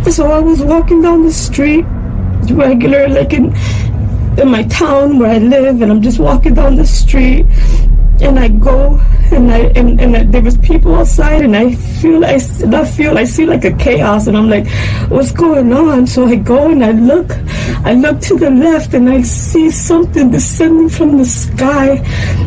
So I was walking down the street, regular, like in my town where I live, and I'm just walking down the street, and I go, and there was people outside, and I see like a chaos, and I'm like, what's going on? So I go and I look to the left, and I see something descending from the sky,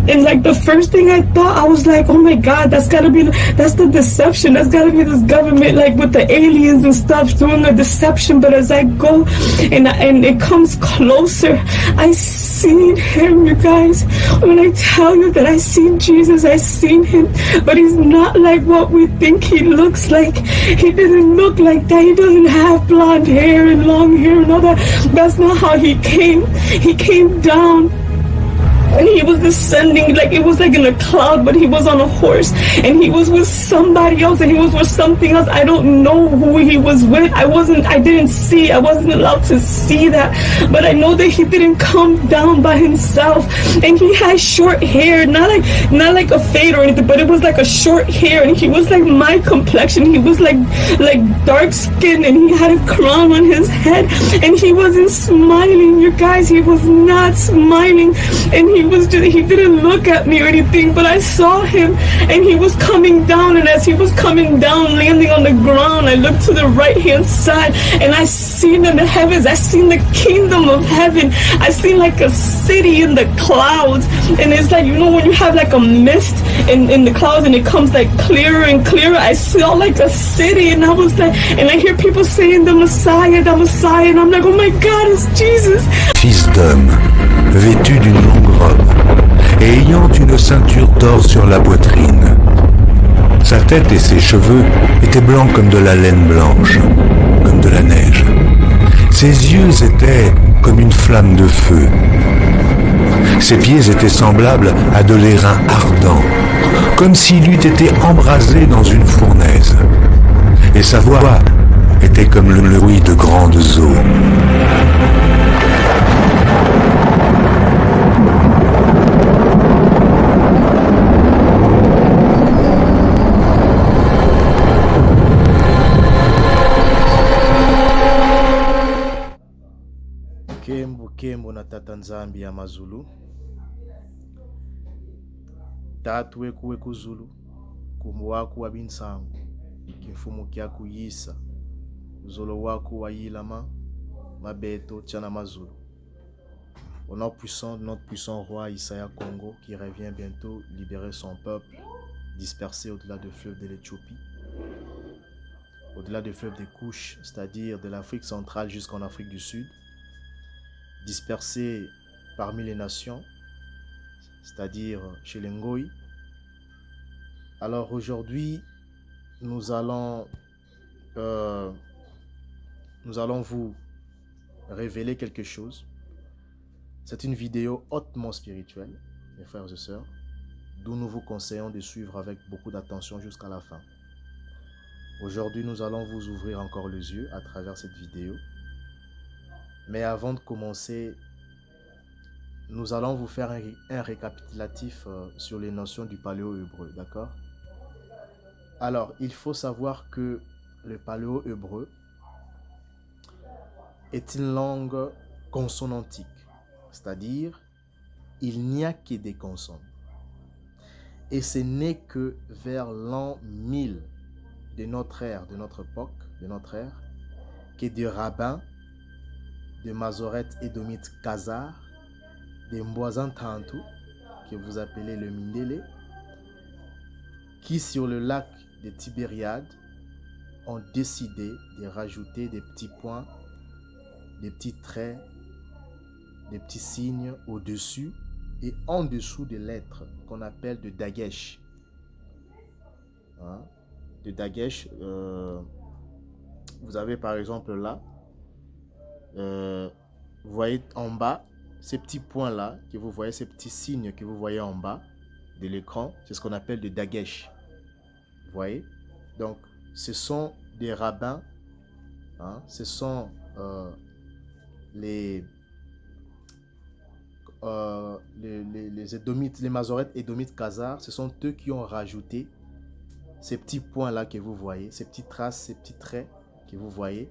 and like the first thing I thought, I was like, oh my God, that's the deception, that's gotta be this government, like with the aliens and stuff doing the deception. But as I go and it comes closer, I seen him, you guys. When I tell you that I seen Jesus, I seen him, but he's not like what we think he looks like. He didn't look like that. He doesn't have blonde hair and long hair and all that. That's not how he came. He came down. And he was descending, like it was like in a cloud, but he was on a horse, and he was with somebody else, and he was with something else. I don't know who he was with. I wasn't allowed to see that, but I know that he didn't come down by himself. And he had short hair, not like a fade or anything, but it was like a short hair, and he was like my complexion. He was like dark skin, and he had a crown on his head, and he wasn't smiling, you guys. He was not smiling, and he didn't look at me or anything, but I saw him, and he was coming down, and as he was coming down, landing on the ground, I looked to the right hand side, and I seen in the heavens, I seen the kingdom of heaven. I seen like a city in the clouds, and it's like, you know, when you have like a mist in the clouds and it comes like clearer and clearer, I saw like a city, and I was like, and I hear people saying the Messiah, and I'm like, oh my God, it's Jesus. Fils d'homme, vêtu d'une longue robe, et ayant une ceinture d'or sur la poitrine. Sa tête et ses cheveux étaient blancs comme de la laine blanche, comme de la neige. Ses yeux étaient comme une flamme de feu. Ses pieds étaient semblables à de l'airain ardent, comme s'il eût été embrasé dans une fournaise. Et sa voix était comme le bruit de grandes eaux. Kembo na tata nzambi ya mazulu tatu weku zulu kumu waku wa binsangu kimfumu kya kuyisa uzolo waku wa yilama mabeto tchana mazulu. Au nom puissant de notre puissant roi Isaiah Congo qui revient bientôt libérer son peuple dispersé au-delà des fleuves de l'Éthiopie, au-delà des fleuves des couches, c'est-à-dire de l'Afrique centrale jusqu'en Afrique du Sud, dispersés parmi les nations, c'est-à-dire chez les Ngoï. Alors aujourd'hui, nous allons vous révéler quelque chose. C'est une vidéo hautement spirituelle, mes frères et sœurs, d'où nous vous conseillons de suivre avec beaucoup d'attention jusqu'à la fin. Aujourd'hui, nous allons vous ouvrir encore les yeux à travers cette vidéo. Mais avant de commencer, nous allons vous faire un récapitulatif sur les notions du paléo-hébreu, d'accord? Alors, il faut savoir que le paléo-hébreu est une langue consonantique, c'est-à-dire il n'y a que des consonnes. Et ce n'est que vers l'an 1000 de notre ère, de notre époque, de notre ère, que des rabbins de Masoret Édomite Khazar, des Mboisan Tantou, que vous appelez le Mindélé, qui sur le lac de Tibériade ont décidé de rajouter des petits points, des petits traits, des petits signes au-dessus et en dessous des lettres qu'on appelle de Dagesh. Hein? De Dagesh, vous avez par exemple là, vous voyez en bas, ces petits points-là, que vous voyez, ces petits signes que vous voyez en bas de l'écran, c'est ce qu'on appelle de Dagesh. Vous voyez? Donc, ce sont des rabbins, hein, ce sont les Édomites, les Masoretes Édomites Khazar, ce sont eux qui ont rajouté ces petits points-là que vous voyez, ces petites traces, ces petits traits que vous voyez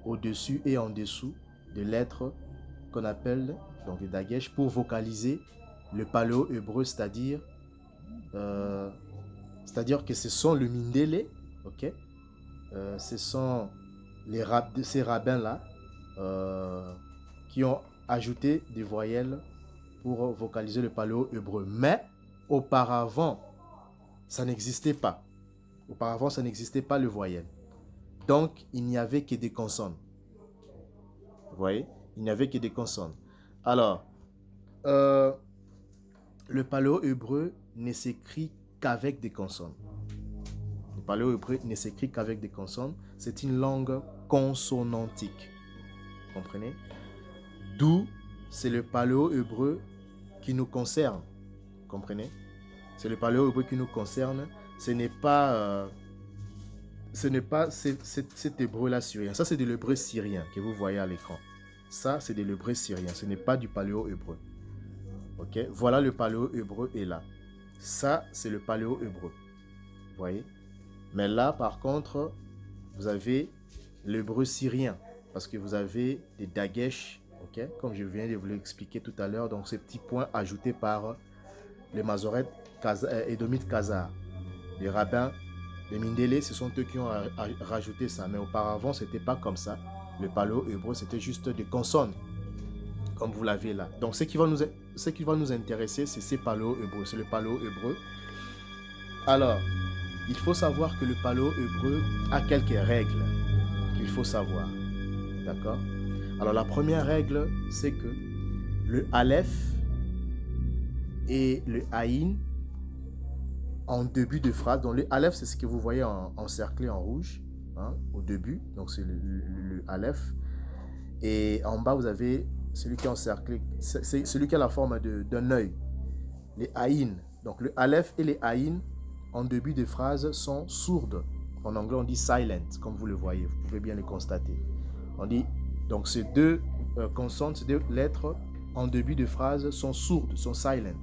au-dessus et en dessous de lettres qu'on appelle donc des dagesh pour vocaliser le paléo-hébreu, c'est-à-dire que ce sont le mindélé, ok, ce sont ces rabbins-là qui ont ajouté des voyelles pour vocaliser le paléo-hébreu. Mais auparavant, ça n'existait pas. Auparavant, ça n'existait pas le voyelle. Donc, il n'y avait que des consonnes. Vous voyez? Il n'y avait que des consonnes. Alors, le paléo-hébreu ne s'écrit qu'avec des consonnes. Le paléo-hébreu ne s'écrit qu'avec des consonnes. C'est une langue consonantique. Vous comprenez? D'où c'est le paléo-hébreu qui nous concerne. Vous comprenez? C'est le paléo-hébreu qui nous concerne. Ce n'est pas cet hébreu-là syrien. Ça, c'est de l'hébreu syrien que vous voyez à l'écran. Ça, c'est de l'hébreu syrien. Ce n'est pas du paléo-hébreu. Ok? Voilà, le paléo-hébreu est là. Ça, c'est le paléo-hébreu. Vous voyez? Mais là, par contre, vous avez l'hébreu syrien. Parce que vous avez des dagesh, ok? Comme je viens de vous l'expliquer tout à l'heure. Donc, ces petits points ajoutés par les Masorètes édomites Khazars. Les rabbins, les Mindélé, ce sont eux qui ont rajouté ça. Mais auparavant, ce n'était pas comme ça. Le paléo-hébreu, c'était juste des consonnes, comme vous l'avez là. Donc, ce qui va nous intéresser, c'est ces paléo-hébreux. C'est le paléo-hébreu. Alors, il faut savoir que le paléo-hébreu a quelques règles qu'il faut savoir. D'accord? Alors, la première règle, c'est que le aleph et le aïn en début de phrase. Donc, le aleph, c'est ce que vous voyez encerclé en rouge, hein, au début. Donc, c'est le aleph. Et en bas, vous avez celui qui est encerclé, c'est celui qui a la forme d'un œil. Les aïn. Donc, le aleph et les aïn en début de phrase sont sourdes. En anglais, on dit silent, comme vous le voyez. Vous pouvez bien le constater. On dit, donc, ces deux consonnes, ces deux lettres en début de phrase sont sourdes, sont silent.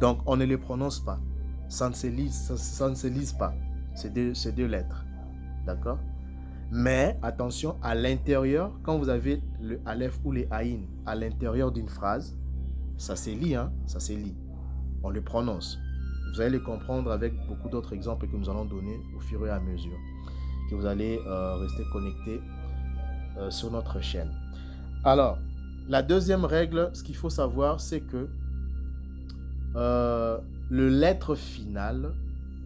Donc, on ne les prononce pas. Ça ne se lise pas, ces deux lettres. D'accord? Mais, attention, à l'intérieur, quand vous avez le aleph ou les aïn à l'intérieur d'une phrase, ça se lit, hein? Ça se lit. On le prononce. Vous allez le comprendre avec beaucoup d'autres exemples que nous allons donner au fur et à mesure que vous allez rester connecté sur notre chaîne. Alors, la deuxième règle, ce qu'il faut savoir, c'est que le lettre finale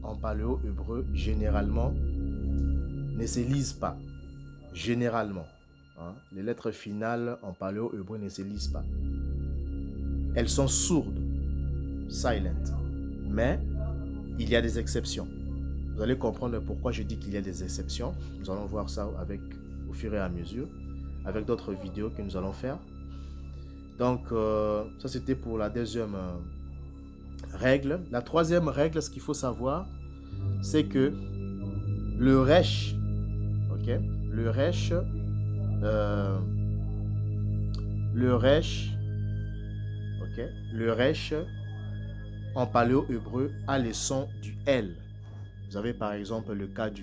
en paléo-hébreu, généralement, ne se lisent pas. Généralement. Hein, les lettres finales en paléo-hébreu ne se lisent pas. Elles sont sourdes. Silent. Mais il y a des exceptions. Vous allez comprendre pourquoi je dis qu'il y a des exceptions. Nous allons voir ça au fur et à mesure, avec d'autres vidéos que nous allons faire. Donc, ça c'était pour la deuxième règle. La troisième règle, ce qu'il faut savoir, c'est que le resh, ok, le resh, en paléo-hébreu a le son du L. Vous avez par exemple le cas de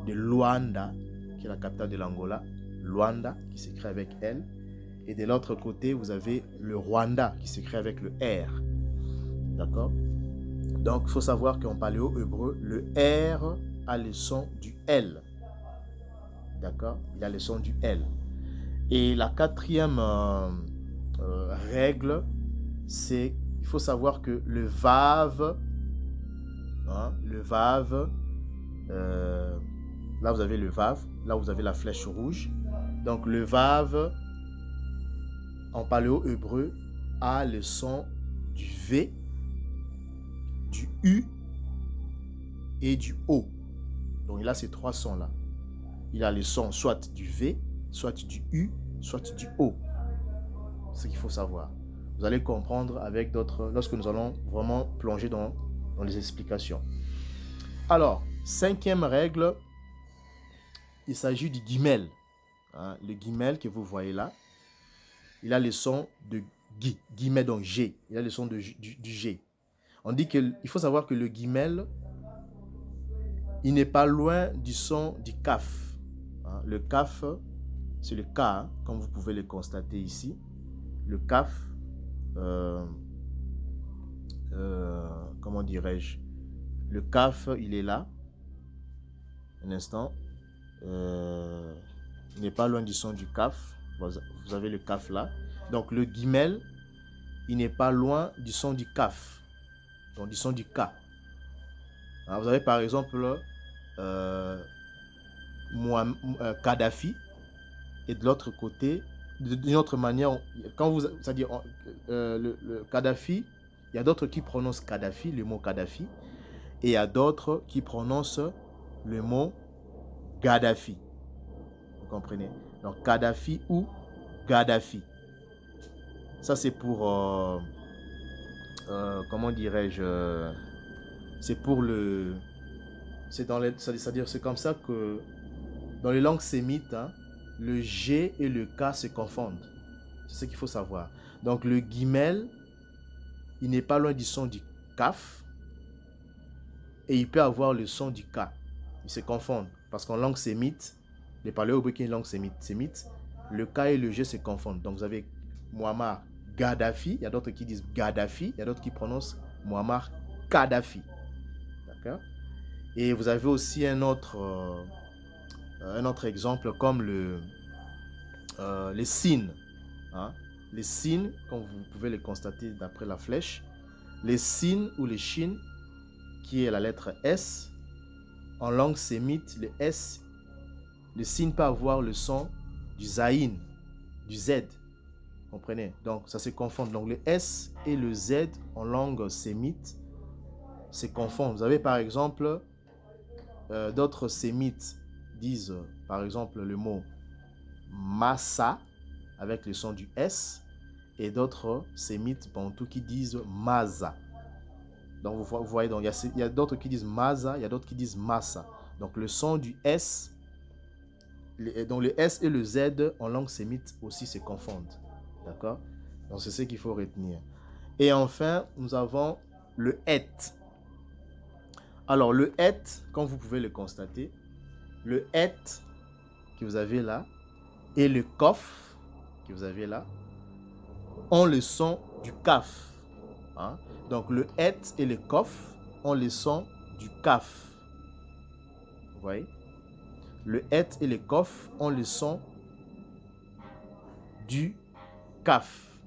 Luanda, qui est la capitale de l'Angola. Luanda, qui s'écrit avec L. Et de l'autre côté, vous avez le Rwanda, qui s'écrit avec le R. D'accord? Donc, il faut savoir qu'en paléo-hébreu, le R a le son du L. D'accord? Il a le son du L. Et la quatrième règle, c'est il faut savoir que le Vav, hein, là vous avez le Vav, là vous avez la flèche rouge. Donc le Vav, en paléo-hébreu, a le son du V, du U et du O. Donc il a ces trois sons-là. Il a le son soit du V, soit du U, soit du O. C'est ce qu'il faut savoir. Vous allez comprendre avec d'autres, lorsque nous allons vraiment plonger dans les explications. Alors, cinquième règle, il s'agit du guimel. Hein, le guimel que vous voyez là, il a le son de guimel, donc G. Il a le son du G. On dit qu'il faut savoir que le guimel, il n'est pas loin du son du kaf. Hein, Hein. Le kaf, c'est le K, hein, comme vous pouvez le constater ici. Le kaf, comment dirais-je? Le kaf, il est là. Un instant. Il n'est pas loin du son du kaf. Vous avez le kaf là. Donc le guimel, il n'est pas loin du son du kaf. Donc du son du K. Alors, vous avez par exemple Kadhafi. Et de l'autre côté, d'une autre manière, quand vous, c'est-à-dire le Kadhafi, il y a d'autres qui prononcent Kadhafi, le mot Kadhafi, et il y a d'autres qui prononcent le mot Gaddafi. Vous comprenez? Donc Kadhafi ou Gaddafi. Ça c'est pour, comment dirais-je, c'est pour le, c'est dans les, c'est-à-dire c'est comme ça que dans les langues sémites, hein, le G et le K se confondent. C'est ce qu'il faut savoir. Donc le guimel, il n'est pas loin du son du kaf et il peut avoir le son du K. Ils se confondent parce qu'en langue sémite, les paléo-hébreux qui est une langue sémite, le K et le G se confondent. Donc vous avez Muammar Gaddafi, il y a d'autres qui disent Gaddafi, il y a d'autres qui prononcent Muammar Kadhafi. D'accord? Et vous avez aussi un autre exemple comme les signes. Hein? Les signes, comme vous pouvez le constater d'après la flèche, les signes ou les chines, qui est la lettre S, en langue sémite, le S, le signe peut avoir le son du zaïn, du Z. Vous comprenez? Donc ça se confond. Donc le S et le Z en langue sémite se confondent. Vous avez par exemple d'autres sémites disent par exemple le mot massa avec le son du S et d'autres sémites bantous qui disent maza. Donc vous voyez, donc il y a d'autres qui disent maza, il y a d'autres qui disent massa. Donc le son du S, donc le S et le Z en langue sémite aussi se confondent. D'accord? Donc c'est ce qu'il faut retenir. Et enfin, nous avons le et. Alors le et, comme vous pouvez le constater, le et que vous avez là et le kof que vous avez là ont le son du kaf. Hein? Donc le et et le kof ont le son du kaf. Vous voyez? Le et et le kof ont le son du kaf.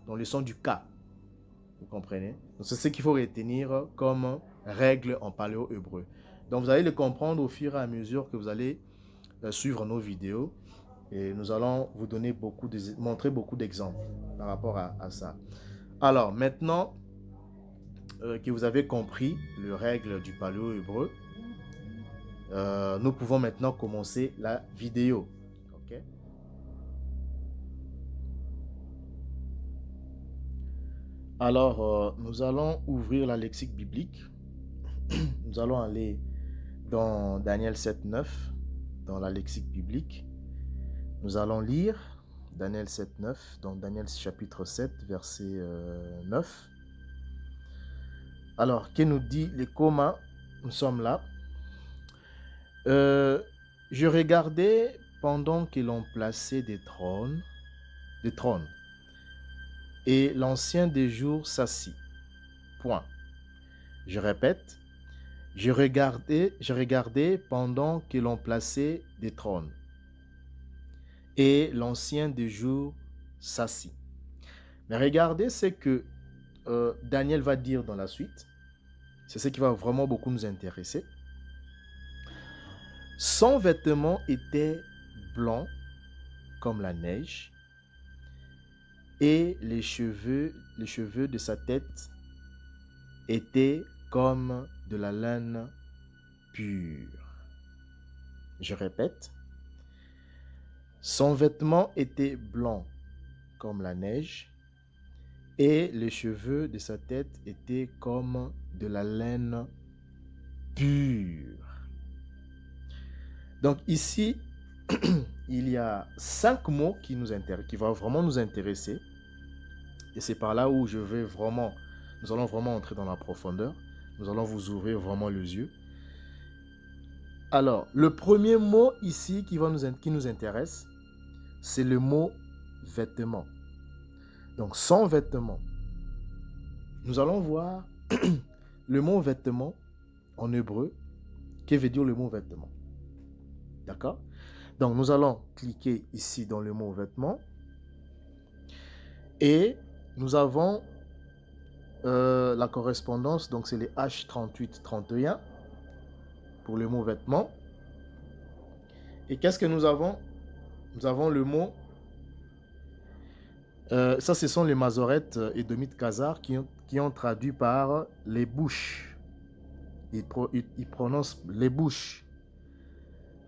Donc le son du K. Vous comprenez? Donc c'est ce qu'il faut retenir comme règle en paléo-hébreu. Donc vous allez le comprendre au fur et à mesure que vous allez suivre nos vidéos. Et nous allons vous donner montrer beaucoup d'exemples par rapport à ça. Alors maintenant que vous avez compris les règles du paléo-hébreu, nous pouvons maintenant commencer la vidéo. Okay? Alors, nous allons ouvrir la lexique biblique. Nous allons aller dans Daniel 7.9, dans la lexique biblique. Nous allons lire Daniel 7.9, dans Daniel chapitre 7, verset 9. Alors, que nous dit les communs? Nous sommes là. Je regardais pendant que l'on plaçait des trônes, et l'ancien des jours s'assit. Point. Je répète, je regardais pendant que l'on plaçait des trônes, et l'ancien des jours s'assit. Mais regardez ce que Daniel va dire dans la suite. C'est ce qui va vraiment beaucoup nous intéresser. Son vêtement était blanc comme la neige, et les cheveux de sa tête étaient comme de la laine pure. Je répète, son vêtement était blanc comme la neige, et les cheveux de sa tête étaient comme de la laine pure. Donc ici, il y a 5 mots qui vont vraiment nous intéresser. Et c'est par là où nous allons vraiment entrer dans la profondeur. Nous allons vous ouvrir vraiment les yeux. Alors, le premier mot ici qui nous intéresse, c'est le mot vêtement. Donc, son vêtement. Nous allons voir le mot vêtement en hébreu. Que veut dire le mot vêtement? D'accord? Donc, nous allons cliquer ici dans le mot vêtement. Et nous avons la correspondance. Donc, c'est les H3831 pour le mot vêtement. Et qu'est-ce que nous avons? Nous avons le mot... ça, ce sont les Masoretes édomites khazars qui ont traduit par les bouches. Ils prononcent les bouches.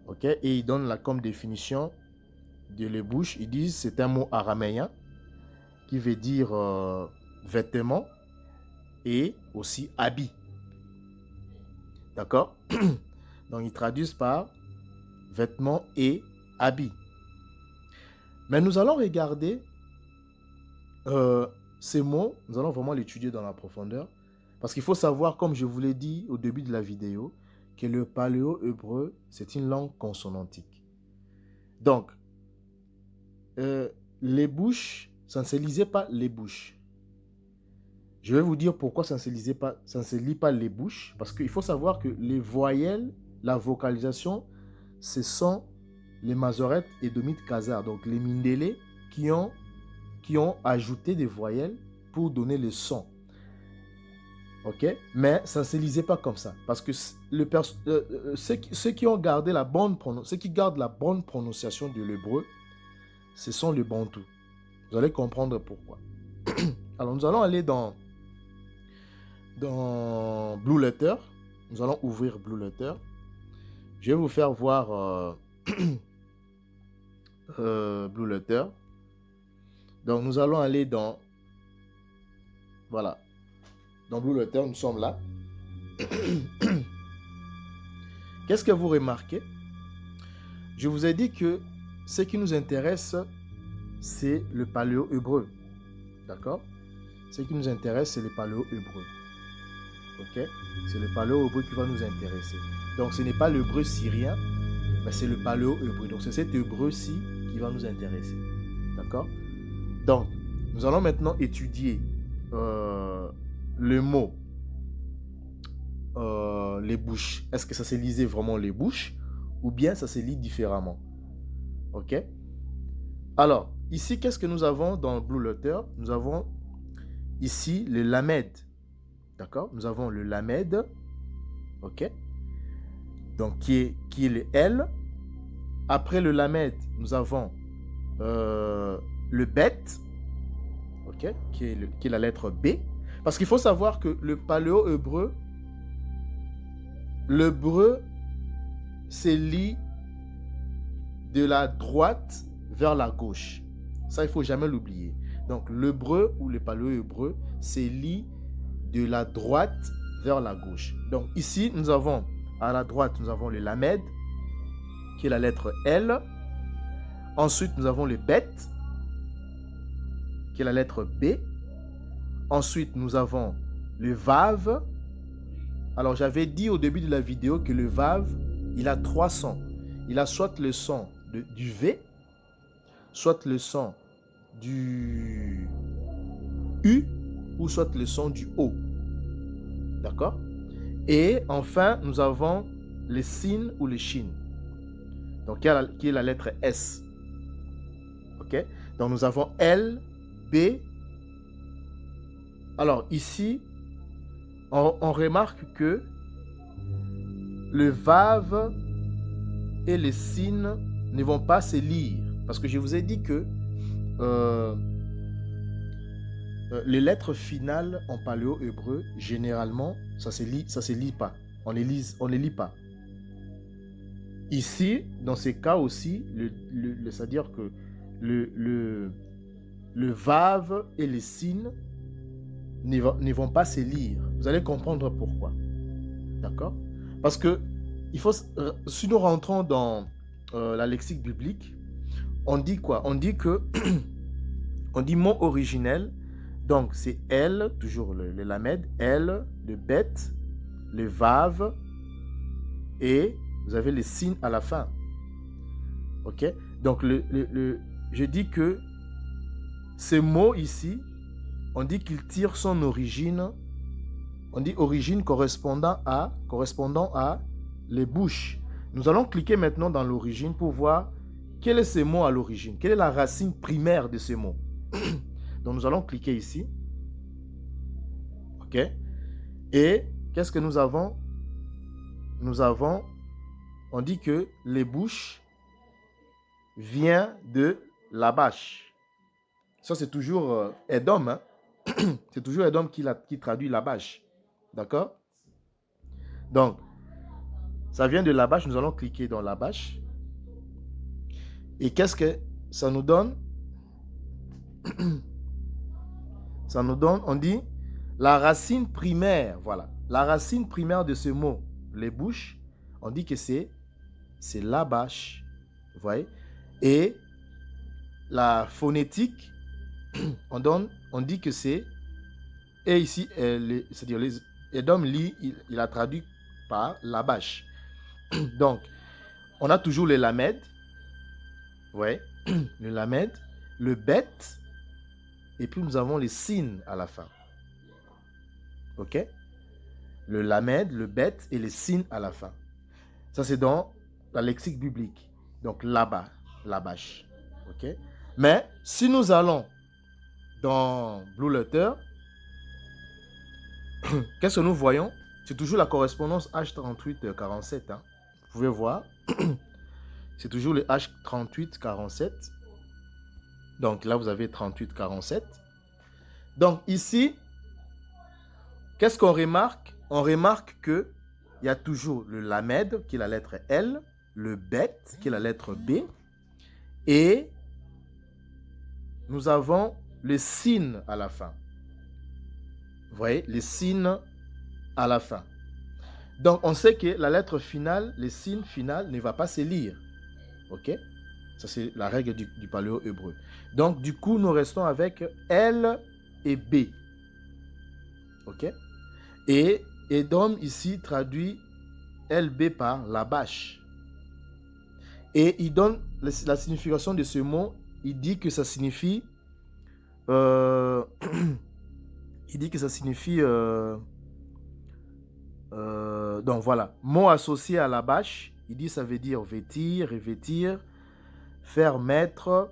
Ok? Et ils donnent comme définition de les bouches. Ils disent c'est un mot araméen qui veut dire vêtement et aussi habit. D'accord? Donc ils traduisent par vêtements et habit. Mais nous allons regarder ces mots, nous allons vraiment l'étudier dans la profondeur. Parce qu'il faut savoir, comme je vous l'ai dit au début de la vidéo, que le paléo-hébreu, c'est une langue consonantique. Donc, les bouches, ça ne se lisait pas les bouches. Je vais vous dire pourquoi ça ne se lit pas les bouches. Parce qu'il faut savoir que les voyelles, la vocalisation, ce sont les Masoretes édomites khazars, donc les Mindélés qui ont ajouté des voyelles pour donner le son. Ok? Mais ça ne se lisait pas comme ça. Parce que ceux qui ont gardé ceux qui gardent la bonne prononciation de l'hébreu, ce sont les bantous. Vous allez comprendre pourquoi. Alors, nous allons aller dans Blue Letter. Nous allons ouvrir Blue Letter. Je vais vous faire voir Blue Letter. Donc, nous allons aller dans... Voilà. Dans Blue Letter, nous sommes là. Qu'est-ce que vous remarquez? Je vous ai dit que ce qui nous intéresse, c'est le paléo-hébreu. D'accord? Ce qui nous intéresse, c'est le paléo-hébreu. Ok? C'est le paléo-hébreu qui va nous intéresser. Donc, ce n'est pas l'hébreu syrien, mais c'est le paléo-hébreu. Donc, c'est cet hébreu-ci qui va nous intéresser. D'accord? Donc, nous allons maintenant étudier le mot les bouches. Est-ce que ça se lisait vraiment les bouches ou bien ça se lit différemment? Ok? Alors, ici, qu'est-ce que nous avons dans Blue Letter? Nous avons ici le lamed. D'accord? Nous avons le lamed. Ok? Donc, qui est le L. Après le lamed, nous avons le bet. Ok? Qui est la lettre B. Parce qu'il faut savoir que le paléo-hébreu, l'hébreu se lit de la droite vers la gauche. Ça, il ne faut jamais l'oublier. Donc, l'hébreu ou le paléo-hébreu se lit de la droite vers la gauche. Donc, ici, nous avons, à la droite, nous avons le lamed, qui est la lettre L. Ensuite, nous avons le bet, qui est la lettre B. Ensuite, nous avons le vav. Alors, j'avais dit au début de la vidéo que le vav, il a 3 sons. Il a soit le son du V, soit le son du U, ou soit le son du O. D'accord? Et enfin, nous avons le sin ou le shin. Donc, qui est la lettre S. OK? Donc, nous avons L, B. Alors, ici, on remarque que le vav et le sin ne vont pas se lire. Parce que je vous ai dit que les lettres finales en paléo-hébreu, généralement, ça se lit pas. On les lit pas. Ici, dans ces cas aussi, c'est-à-dire que le vav et le sin ne vont pas se lire. Vous allez comprendre pourquoi. D'accord? Parce que si nous rentrons dans la lexique biblique, on dit quoi? On dit que on dit mot originel. Donc c'est L, toujours le lamed, L, le bet, le vav et Vous avez les sin à la fin. Ok? Donc, je dis que ce mot ici, on dit qu'il tire son origine. On dit origine correspondant à les bouches. Nous allons cliquer maintenant dans l'origine pour voir quel est ce mot à l'origine. Quelle est la racine primaire de ce mot? Donc, nous allons cliquer ici. OK? Et qu'est-ce que nous avons? On dit que les bouches vient de la bâche. Ça, c'est toujours Edom. Hein? C'est toujours Edom qui traduit la bâche. D'accord? Donc, ça vient de la bâche. Nous allons cliquer dans la bâche. Et qu'est-ce que ça nous donne? Ça nous donne, on dit, la racine primaire. Voilà. La racine primaire de ce mot, les bouches, on dit que c'est la bâche. Vous voyez? Et la phonétique, on dit que c'est, et ici, c'est-à-dire Edom lit, il a traduit par la bâche. Donc, on a toujours le lamed, ouais, le lamed, le bet, et puis nous avons les signes à la fin. Ok? Le lamed, le bet et les signes à la fin. Ça, c'est dans la lexique biblique. Donc, là-bas, la bâche. Ok? Mais, si nous allons dans Blue Letter, qu'est-ce que nous voyons? C'est toujours la correspondance H3847. Hein. Vous pouvez voir. C'est toujours le H3847. Donc là, vous avez 3847. Donc ici, qu'est-ce qu'on remarque? On remarque qu'il y a toujours le lamed, qui est la lettre L, le bet, qui est la lettre B, et nous avons le sin à la fin. Vous voyez, les signes à la fin. Donc, on sait que la lettre finale, le signe final, ne va pas se lire. OK? Ça, c'est la règle du paléo-hébreu. Donc, du coup, nous restons avec L et B. OK? Et Edom, ici, traduit LB par la bâche. Et il donne la signification de ce mot. Il dit que ça signifie... il dit que ça signifie... donc voilà, mot associé à la bâche, il dit ça veut dire vêtir, revêtir, faire mettre,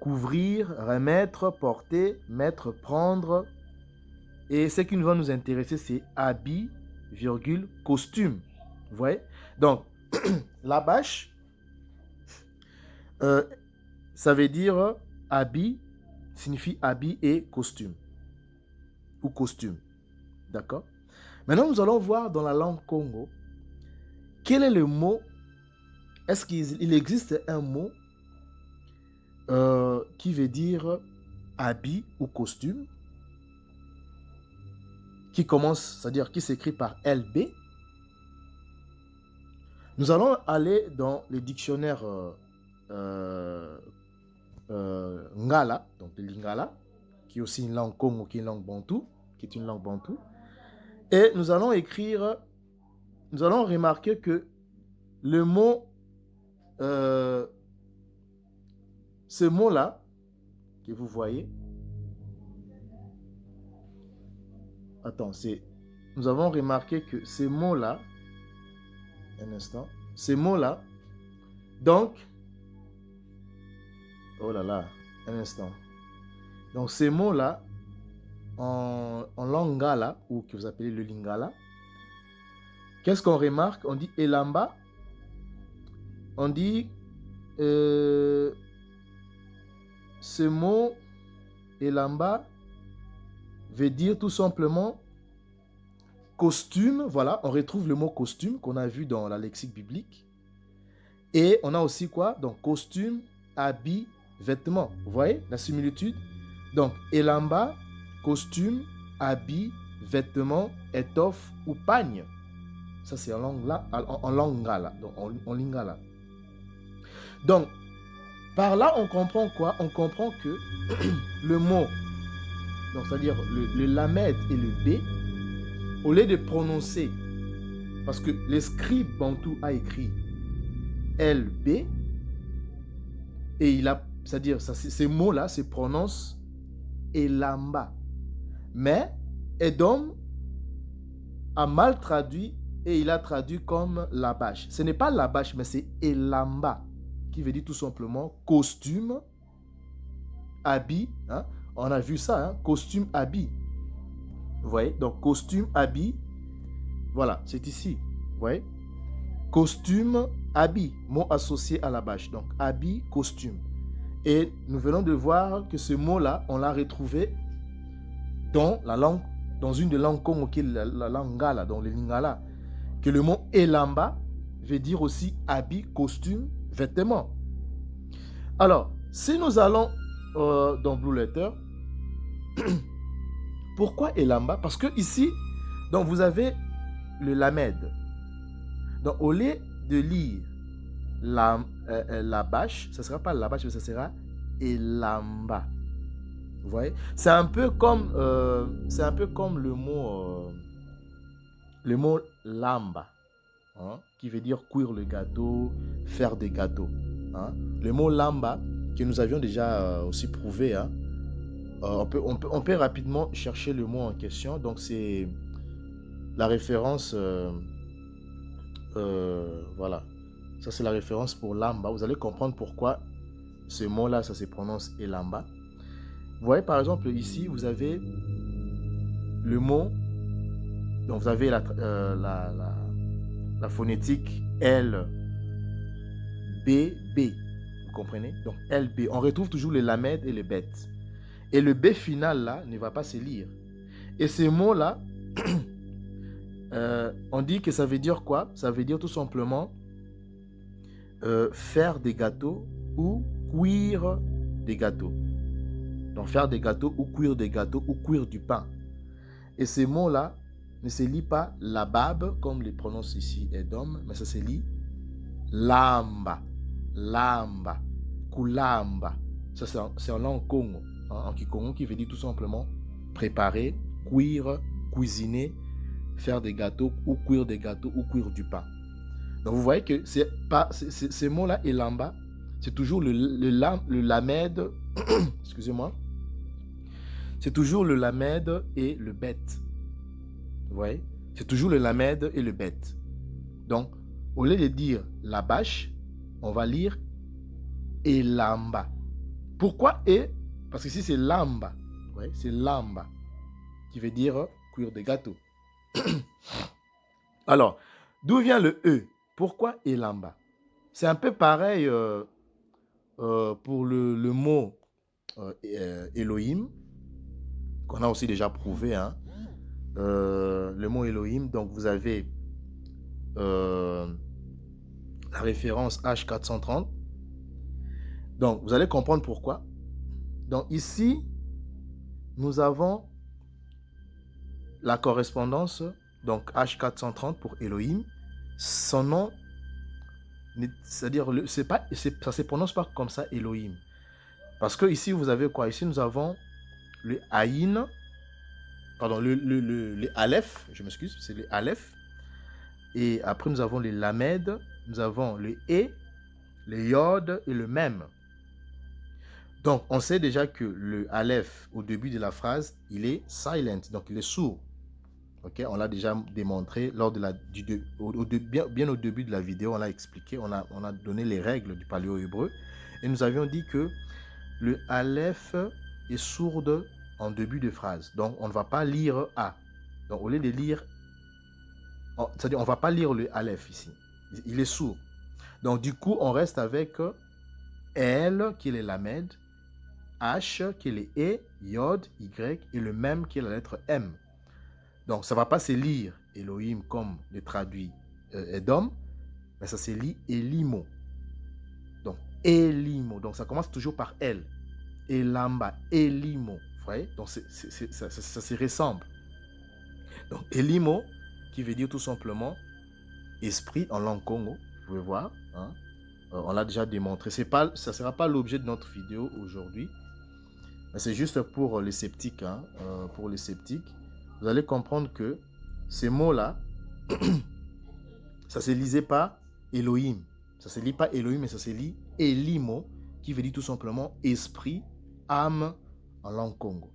couvrir, remettre, porter, mettre, prendre. Et ce qui va nous intéresser, c'est habit, virgule, costume. Vous voyez? Donc, la bâche, ça veut dire habit, signifie habit et costume. Ou costume. D'accord? Maintenant, nous allons voir dans la langue Congo, quel est le mot, est-ce qu'il existe un mot qui veut dire habit ou costume, qui commence, c'est-à-dire qui s'écrit par LB. Nous allons aller dans le dictionnaire Ngala, donc le Lingala, qui est aussi une langue Congo, qui est une langue bantou, Et nous allons écrire, nous allons remarquer que le mot, ce mot-là, que vous voyez, nous avons remarqué que ce mot-là, un instant, ce mot-là, donc, oh là là, un instant, donc ces mots-là, en langue Ngala, ou que vous appelez le Lingala, qu'est-ce qu'on remarque? On dit Elamba, on dit ce mot Elamba veut dire tout simplement costume. Voilà, on retrouve le mot costume qu'on a vu dans la lexique biblique. Et on a aussi quoi? Donc costume, habit, vêtements. Vous voyez la similitude? Donc Elamba, costume, habit, vêtements, étoffe ou pagne. Ça, c'est en langue Ngala, donc en Lingala. Donc, par là, on comprend quoi? On comprend que le mot, donc c'est-à-dire le lamed et le B, au lieu de prononcer parce que les scribes bantou a écrit LB, et il a, c'est-à-dire, ces mots-là se prononcent Elamba. Mais Edom a mal traduit et il a traduit comme Labash. Ce n'est pas Labash, mais c'est Elamba, qui veut dire tout simplement costume, habit. Hein? On a vu ça, hein? Costume, habit. Vous voyez? Donc, costume, habit. Voilà, c'est ici. Vous voyez? Costume, habit, mot associé à Labash. Donc, habit, costume. Et nous venons de voir que ce mot-là, on l'a retrouvé dans la langue, dans une des langues congo, qui est la langue Ngala, dans le Lingala, que le mot Elamba veut dire aussi habit, costume, vêtements. Alors, si nous allons dans Blue Letter, pourquoi Elamba? Parce que ici, donc vous avez le Lamed. Donc, au lieu de lire la bâche, ce ne sera pas la bâche, mais ce sera Elamba. Vous voyez? C'est un peu comme le mot lamba, hein, qui veut dire cuire le gâteau, faire des gâteaux. Hein. Le mot lamba, que nous avions déjà aussi prouvé, hein, on peut rapidement chercher le mot en question. Donc, c'est la référence, voilà. Ça, c'est la référence pour lamba. Vous allez comprendre pourquoi ce mot-là, ça se prononce elamba. Vous voyez, par exemple, ici, vous avez le mot, donc vous avez la phonétique L, B, B. Vous comprenez? Donc, L, B. On retrouve toujours le lamed et le bet. Et le B final, là, ne va pas se lire. Et ces mots-là, on dit que ça veut dire quoi? Ça veut dire tout simplement faire des gâteaux ou cuire des gâteaux. Donc faire des gâteaux ou cuire des gâteaux ou cuire du pain. Et ces mots-là ne se lit pas labab comme les prononce ici Edom, mais ça se lit lamba, lamba, kulamba. Ça c'est en langue Congo, hein, en Kikongo, qui veut dire tout simplement préparer, cuire, cuisiner, faire des gâteaux ou cuire des gâteaux ou cuire du pain. Donc vous voyez que ces mots-là, elamba, c'est toujours le lamed, excusez-moi, c'est toujours le lamed et le bet. Vous voyez? C'est toujours le lamed et le bet. Donc, au lieu de dire la bâche, on va lire elamba. Pourquoi et? Parce que ici c'est lamba. Vous voyez? C'est lamba, qui veut dire cuire des gâteaux. Alors, d'où vient le E? Pourquoi elamba? C'est un peu pareil pour le mot Elohim, qu'on a aussi déjà prouvé. Hein. Le mot Elohim, donc vous avez la référence H430. Donc, vous allez comprendre pourquoi. Donc, ici, nous avons la correspondance, donc H430 pour Elohim. Son nom, c'est-à-dire, ça ne se prononce pas comme ça, Elohim. Parce que ici, vous avez quoi? Ici, nous avons le Aïn, pardon, le Aleph, je m'excuse, c'est le Aleph. Et après, nous avons le Lamed, nous avons le E, le Yod et le Mem. Donc, on sait déjà que le Aleph, au début de la phrase, il est silent, donc il est sourd. Okay, on l'a déjà démontré lors de bien au début de la vidéo, on l'a expliqué, on a donné les règles du paléo-hébreu. Et nous avions dit que le Aleph est sourde en début de phrase. Donc, on ne va pas lire A. Donc, au lieu de lire, c'est-à-dire, on ne va pas lire le Aleph ici. Il est sourd. Donc, du coup, on reste avec L, qui est le Lamed, H, qui est le E, Yod, Y, et le Mem, qui est la lettre M. Donc, ça ne va pas se lire Elohim comme le traduit Edom, mais ça se lit Elimo. Donc, Elimo. Donc, ça commence toujours par L. Elamba, Elimo. Vous voyez? Donc, ça se ressemble. Donc, Elimo, qui veut dire tout simplement esprit en langue Congo. Vous pouvez voir. Hein? On l'a déjà démontré. Ça ne sera pas l'objet de notre vidéo aujourd'hui. Mais c'est juste pour les sceptiques. Hein? Pour les sceptiques. Vous allez comprendre que ces mots-là, Ça ne se lisait pas Elohim. Ça ne se lit pas Elohim, mais ça se lit Elimo, qui veut dire tout simplement esprit, âme en langue Congo.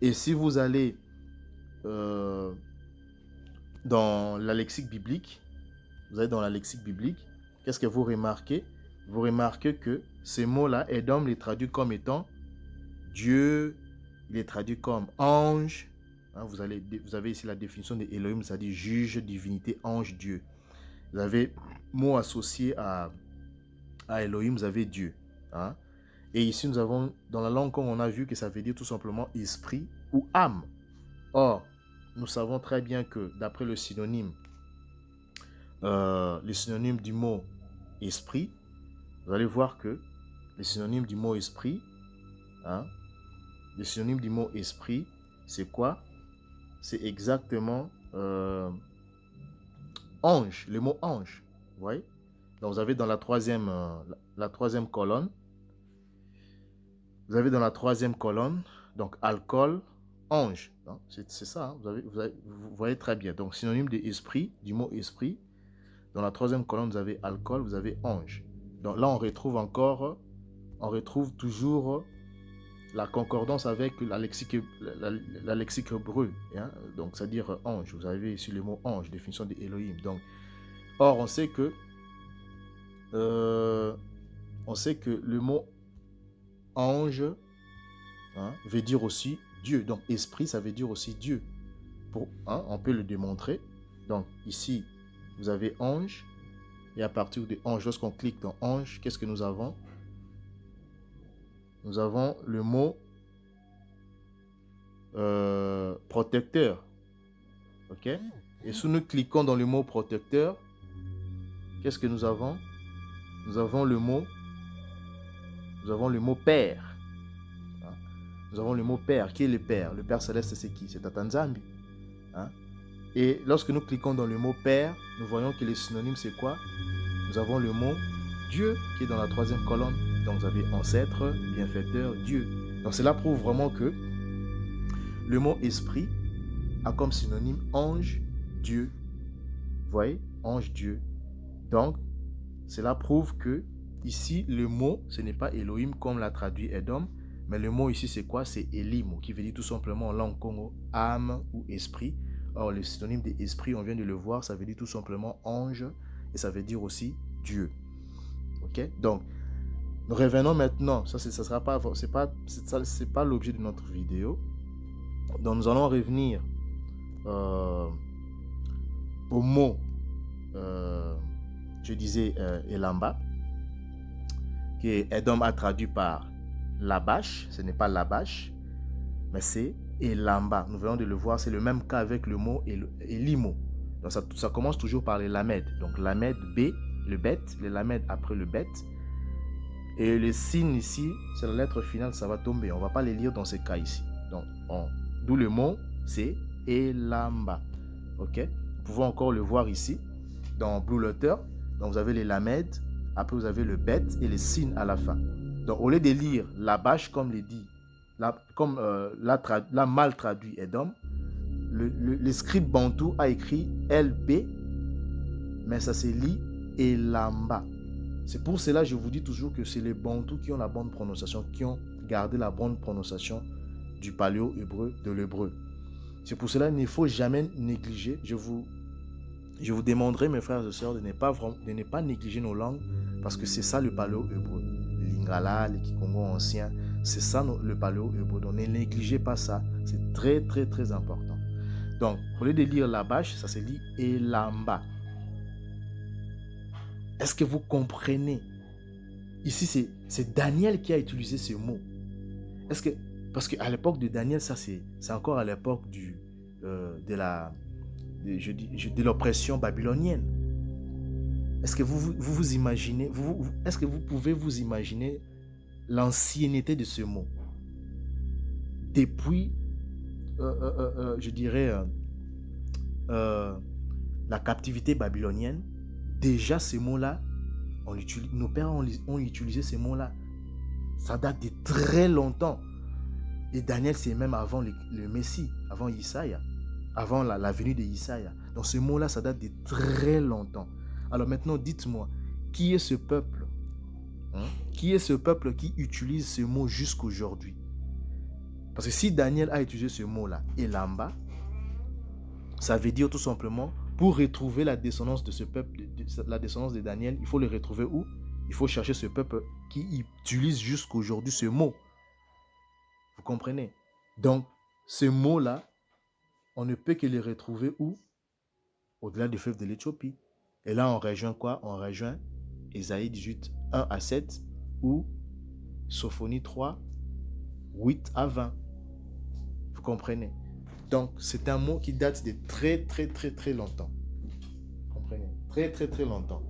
Et si vous allez dans la lexique biblique, qu'est-ce que vous remarquez? Vous remarquez que ce mot-là, Edom, il est traduit comme étant Dieu, il est traduit comme ange. Hein, vous avez ici la définition de Elohim, c'est-à-dire juge, divinité, ange, Dieu. Vous avez mot associé à Elohim, vous avez Dieu. Hein? Et ici, nous avons, dans la langue, on a vu que ça veut dire tout simplement esprit ou âme. Or, nous savons très bien que d'après le synonyme du mot esprit, vous allez voir que le synonyme du mot esprit, c'est quoi? C'est exactement ange, le mot ange. Vous voyez? Donc vous avez dans la troisième colonne, donc alcool, ange. C'est ça, hein? Vous voyez très bien. Donc synonyme de esprit, du mot esprit. Dans la troisième colonne, vous avez alcool, vous avez ange. Donc là, on retrouve toujours la concordance avec la lexique hébreu. Hein? Donc c'est-à-dire ange. Vous avez ici le mot ange, définition de Elohim. Donc, or, on sait que le mot ange veut dire aussi Dieu. Donc esprit, ça veut dire aussi Dieu. On peut le démontrer. Donc ici, vous avez ange. Et à partir de ange, lorsqu'on clique dans ange, qu'est-ce que nous avons? Nous avons le mot protecteur. Ok? Et si nous cliquons dans le mot protecteur, qu'est-ce que nous avons? Nous avons le mot père. Nous avons le mot père. Qui est le père? Le père céleste, c'est qui? C'est Tatanzambi. Et lorsque nous cliquons dans le mot père, nous voyons que les synonymes, c'est quoi? Nous avons le mot Dieu qui est dans la troisième colonne. Donc vous avez ancêtre, bienfaiteur, Dieu. Donc cela prouve vraiment que le mot esprit a comme synonyme ange, Dieu. Vous voyez? Ange, Dieu. Donc cela prouve que ici le mot, ce n'est pas Elohim comme l'a traduit Edom, mais le mot ici c'est quoi? C'est Elimo, qui veut dire tout simplement en langue Congo âme ou esprit. Or le synonyme d'esprit, on vient de le voir, ça veut dire tout simplement ange et ça veut dire aussi Dieu. Ok? Donc nous revenons maintenant, c'est pas l'objet de notre vidéo. Donc nous allons revenir au mot, je disais Elamba, que Edom a traduit par Labash. Ce n'est pas Labash, mais c'est Elamba. Nous venons de le voir, c'est le même cas avec le mot Elimo. Donc ça commence toujours par les Lamed. Donc Lamed B, le Bet, les Lamed après le Bet. Et le signe ici, c'est la lettre finale, ça va tomber. On ne va pas les lire dans ce cas ici. Donc, d'où le mot, c'est Elamba. Ok? Nous pouvons encore le voir ici, dans Blue Letter. Donc, vous avez les Lamed, après vous avez le Bet et les signes à la fin. Donc, au lieu de lire la bâche, comme l'a dit, l'a mal traduit Edom, le script bantou a écrit LB, mais ça se lit Elamba. C'est pour cela que je vous dis toujours que c'est les Bantous qui ont la bonne prononciation, qui ont gardé la bonne prononciation du paléo-hébreu, de l'hébreu. C'est pour cela qu'il ne faut jamais négliger. Je vous demanderai, mes frères et sœurs, de ne pas négliger nos langues, parce que c'est ça le paléo-hébreu. Le Lingala, le Kikongo ancien, c'est ça le paléo-hébreu. Donc ne négligez pas ça, c'est très très très important. Donc, au lieu de lire la bâche, ça se lit Elamba. Est-ce que vous comprenez? Ici, c'est Daniel qui a utilisé ce mot. Parce qu'à l'époque de Daniel, ça c'est encore à l'époque de l'oppression babylonienne. Est-ce que vous imaginez, est-ce que vous pouvez vous imaginer l'ancienneté de ce mot? Depuis, je dirais, la captivité babylonienne, déjà ces mots-là, nos pères ont utilisé ces mots-là. Ça date de très longtemps. Et Daniel, c'est même avant le Messie, avant Isaïe, avant la venue de Isaïe. Donc ce mot-là, ça date de très longtemps. Alors maintenant, dites-moi, qui est ce peuple? Qui est ce peuple qui utilise ce mot jusqu'aujourd'hui? Parce que si Daniel a utilisé ce mot-là, Elamba, ça veut dire tout simplement, pour retrouver la descendance de ce peuple, la descendance de Daniel, il faut le retrouver où? Il faut chercher ce peuple qui utilise jusqu'aujourd'hui ce mot. Vous comprenez? Donc, ce mot-là, on ne peut que le retrouver où? Au-delà du fleuve de l'Éthiopie. Et là, on rejoint quoi? On rejoint Ésaïe 18, 1 à 7 ou Sophonie 3, 8 à 20. Vous comprenez? Donc, c'est un mot qui date de très, très, très, très longtemps. Vous comprenez? Très, très, très longtemps.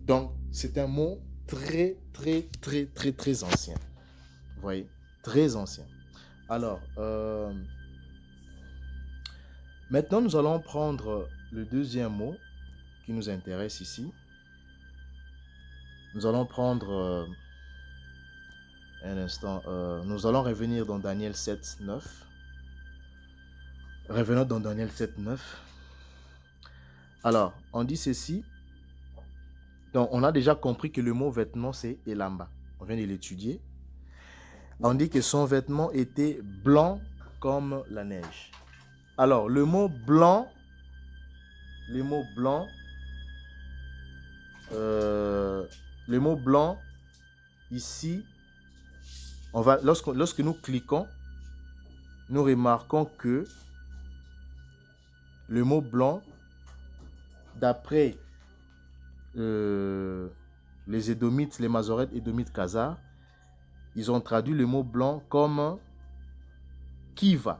Donc, c'est un mot très, très, très, très, très ancien. Vous voyez? Très ancien. Alors, maintenant, nous allons prendre le deuxième mot qui nous intéresse ici. Nous allons prendre un instant. Nous allons revenir dans Daniel 7, 9. Revenons dans Daniel 7, 9. Alors, on dit ceci. Donc, on a déjà compris que le mot vêtement, c'est Elamba. On vient de l'étudier. On dit que son vêtement était blanc comme la neige. Alors, le mot blanc, ici, lorsque nous cliquons, nous remarquons que le mot blanc, d'après les Édomites, les Masorètes, Édomites, Khazars, ils ont traduit le mot blanc comme kivar.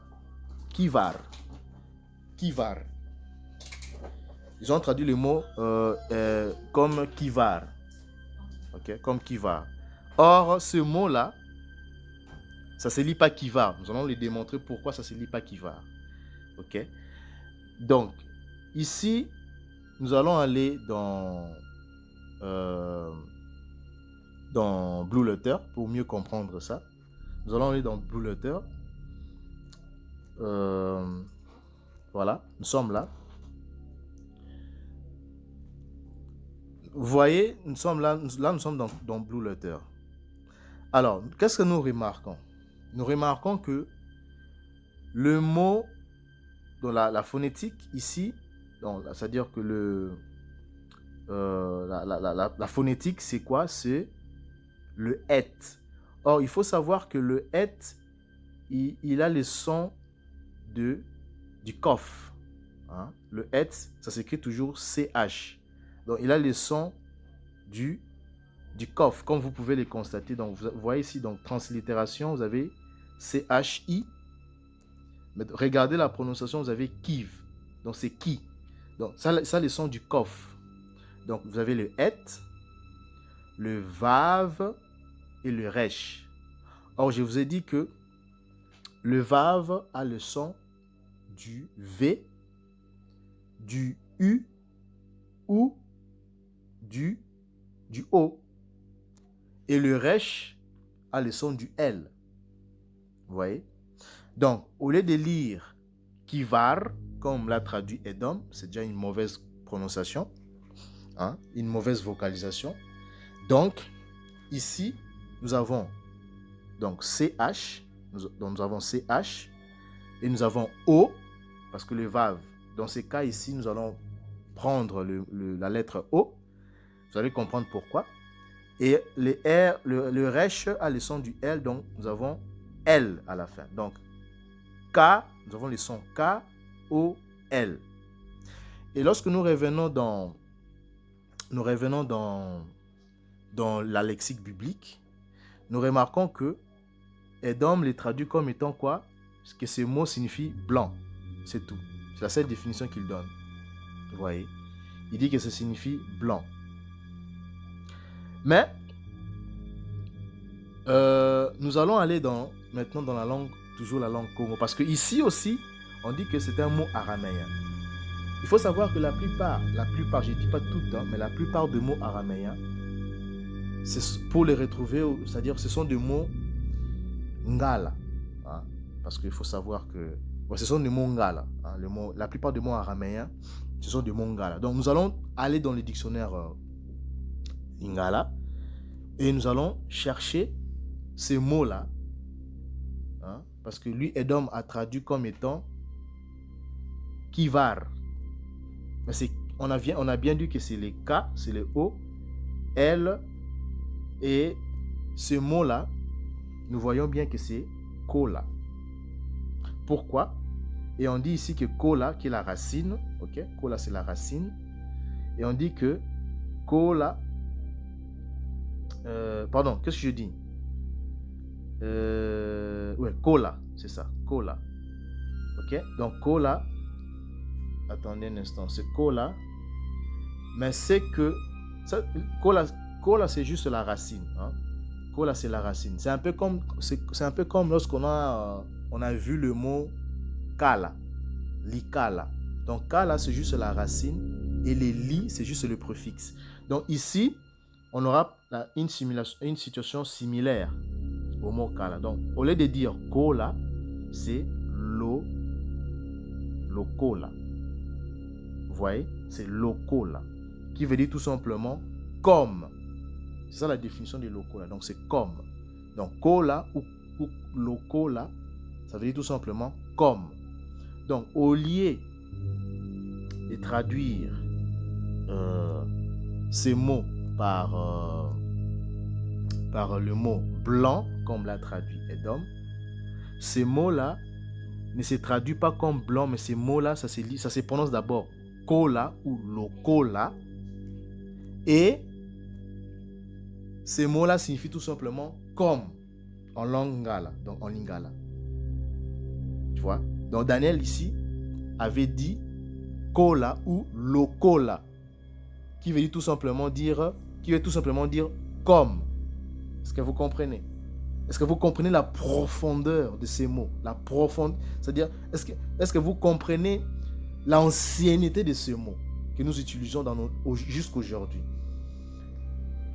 Ils ont traduit le mot comme kivar. Ok, comme kivar. Or, ce mot-là, ça ne se lit pas kivar. Nous allons le démontrer pourquoi ça ne se lit pas kivar. Ok. Donc, ici, nous allons aller dans Blue Letter pour mieux comprendre ça. Nous allons aller dans Blue Letter. Voilà, nous sommes là. Vous voyez, nous sommes là, nous sommes dans Blue Letter. Alors, qu'est-ce que nous remarquons? Nous remarquons que le mot dans la phonétique ici, c'est-à-dire que la phonétique, c'est quoi? C'est le et. Or, il faut savoir que le et, il a le son du kof. Hein? Le et, ça s'écrit toujours CH. Donc, il a le son du kof, comme vous pouvez le constater. Donc, vous voyez ici, donc, translittération, vous avez CHI. Mais regardez la prononciation, vous avez kiv. Donc, c'est qui. Donc, ça le son du kof. Donc, vous avez le et, le vav et le resh. Or, je vous ai dit que le vav a le son du V, du U ou du O. Et le resh a le son du L. Vous voyez? Donc, au lieu de lire kivar, comme l'a traduit Edom, c'est déjà une mauvaise prononciation, hein, une mauvaise vocalisation. Donc, ici, nous avons donc CH, nous avons CH, et nous avons O, parce que le vav, dans ces cas ici, nous allons prendre la lettre O. Vous allez comprendre pourquoi. Et le resh a le son du L, donc nous avons L à la fin. Donc, K, nous avons le son K, O, L. Et lorsque nous revenons dans la lexique biblique, nous remarquons que Edom les traduit comme étant quoi? Que ce mot signifie blanc. C'est tout. C'est la seule définition qu'il donne. Vous voyez? Il dit que ça signifie blanc. Mais, nous allons aller maintenant dans la langue, toujours la langue Congo. Parce que ici aussi, on dit que c'est un mot araméen. Il faut savoir que la plupart, je ne dis pas tout, hein, mais la plupart des mots araméens, pour les retrouver, c'est-à-dire ce sont des mots ngala. Parce qu'il faut savoir que ce sont des mots ngala. Hein, la plupart des mots araméens, Ce sont des mots Lingala. Donc, nous allons aller dans le dictionnaire Lingala et nous allons chercher ces mots-là. Hein, parce que lui, Edom a traduit comme étant Kivar. Mais on a bien dit que c'est les K, c'est les O, L, et ce mot-là, nous voyons bien que c'est Kola. Pourquoi? Et on dit ici que Kola, qui est la racine, ok? Kola, c'est la racine. Et on dit que Kola, pardon, qu'est-ce que je dis? Ouais, Kola, c'est ça, Kola. Ok? Donc Kola, attendez un instant, c'est Kola, mais c'est que ça, Kola, c'est juste la racine. Hein? Kola, c'est la racine. C'est un peu comme lorsqu'on a vu le mot Kala, Likala. Donc Kala, c'est juste la racine et les li, c'est juste le préfixe. Donc ici, on aura une situation similaire au mot Kala. Donc au lieu de dire Kola, c'est Lokola. Vous voyez, c'est Lokola, qui veut dire tout simplement comme. C'est ça la définition de Lokola. Donc c'est comme. Donc Kola ou Lokola, ça veut dire tout simplement comme. Donc au lieu de traduire ces mots par le mot blanc, comme l'a traduit Edom, ces mots-là ne se traduisent pas comme blanc, mais ces mots-là, ça se prononce d'abord Kola ou Lokola. Et ces mots-là signifient tout simplement comme en langue Lingala, donc en Lingala. Tu vois? Donc Daniel ici avait dit Kola ou Lokola, qui veut tout simplement dire comme. Est-ce que vous comprenez? Est-ce que vous comprenez la profondeur de ces mots? C'est-à-dire, est-ce que vous comprenez l'ancienneté de ces mots que nous utilisons jusqu'aujourd'hui?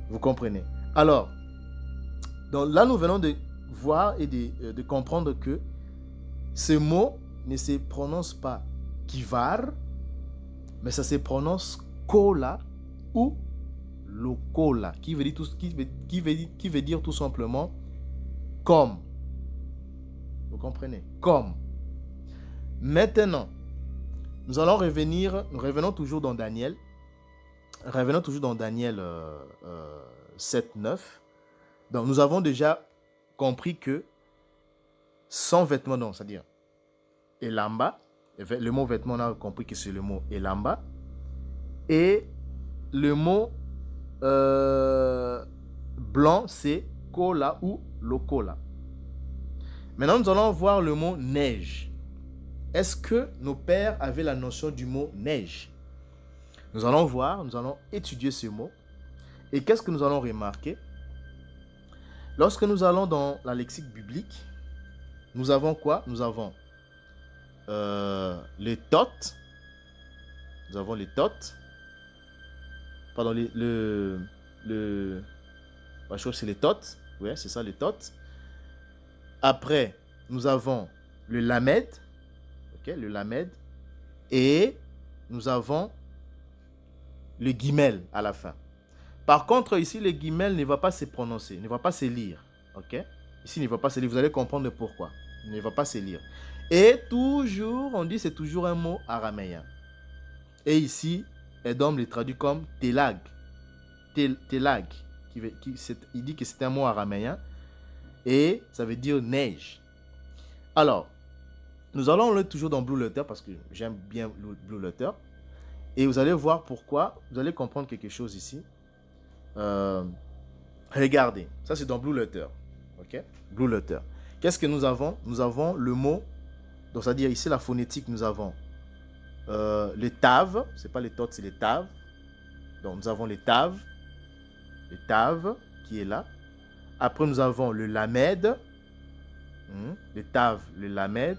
Vous comprenez? Alors, donc là, nous venons de voir et de comprendre que ce mot ne se prononce pas Kivar, mais ça se prononce Kola ou Lokola, qui veut dire tout simplement comme. Vous comprenez? Comme. Maintenant, nous revenons toujours dans Daniel. Revenons toujours dans Daniel 7, 9. Donc, nous avons déjà compris que sans vêtements, non, c'est-à-dire Elamba, le mot vêtement, on a compris que c'est le mot Elamba. Et le mot blanc, c'est Kola ou Lokola. Maintenant, nous allons voir le mot neige. Est-ce que nos pères avaient la notion du mot neige? Nous allons voir, nous allons étudier ce mot. Et qu'est-ce que nous allons remarquer? Lorsque nous allons dans la lexique biblique, nous avons quoi? Nous avons les totes. Nous avons les totes. Pardon, je crois que c'est les totes. Oui, c'est ça, les totes. Après, nous avons le lamed. Ok, le lamed. Et nous avons le guimel à la fin. Par contre, ici, le guimel ne va pas se prononcer, ne va pas se lire. Ok? Ici, il ne va pas se lire. Vous allez comprendre pourquoi. Il ne va pas se lire. Et toujours, on dit c'est toujours un mot araméen. Et ici, Edom le traduit comme telag. Telag. Il dit que c'est un mot araméen. Et ça veut dire neige. Alors, nous allons le toujours dans Blue Letter parce que j'aime bien Blue Letter. Et vous allez voir pourquoi. Vous allez comprendre quelque chose ici. Regardez. Ça, c'est dans Blue Letter. Ok? Blue Letter. Qu'est-ce que nous avons? Nous avons le mot. Donc, c'est-à-dire ici, la phonétique, nous avons les taves. Ce n'est pas les totes, c'est les taves. Donc, nous avons les taves. Les taves qui est là. Après, nous avons le lamed. Les taves, le lamed.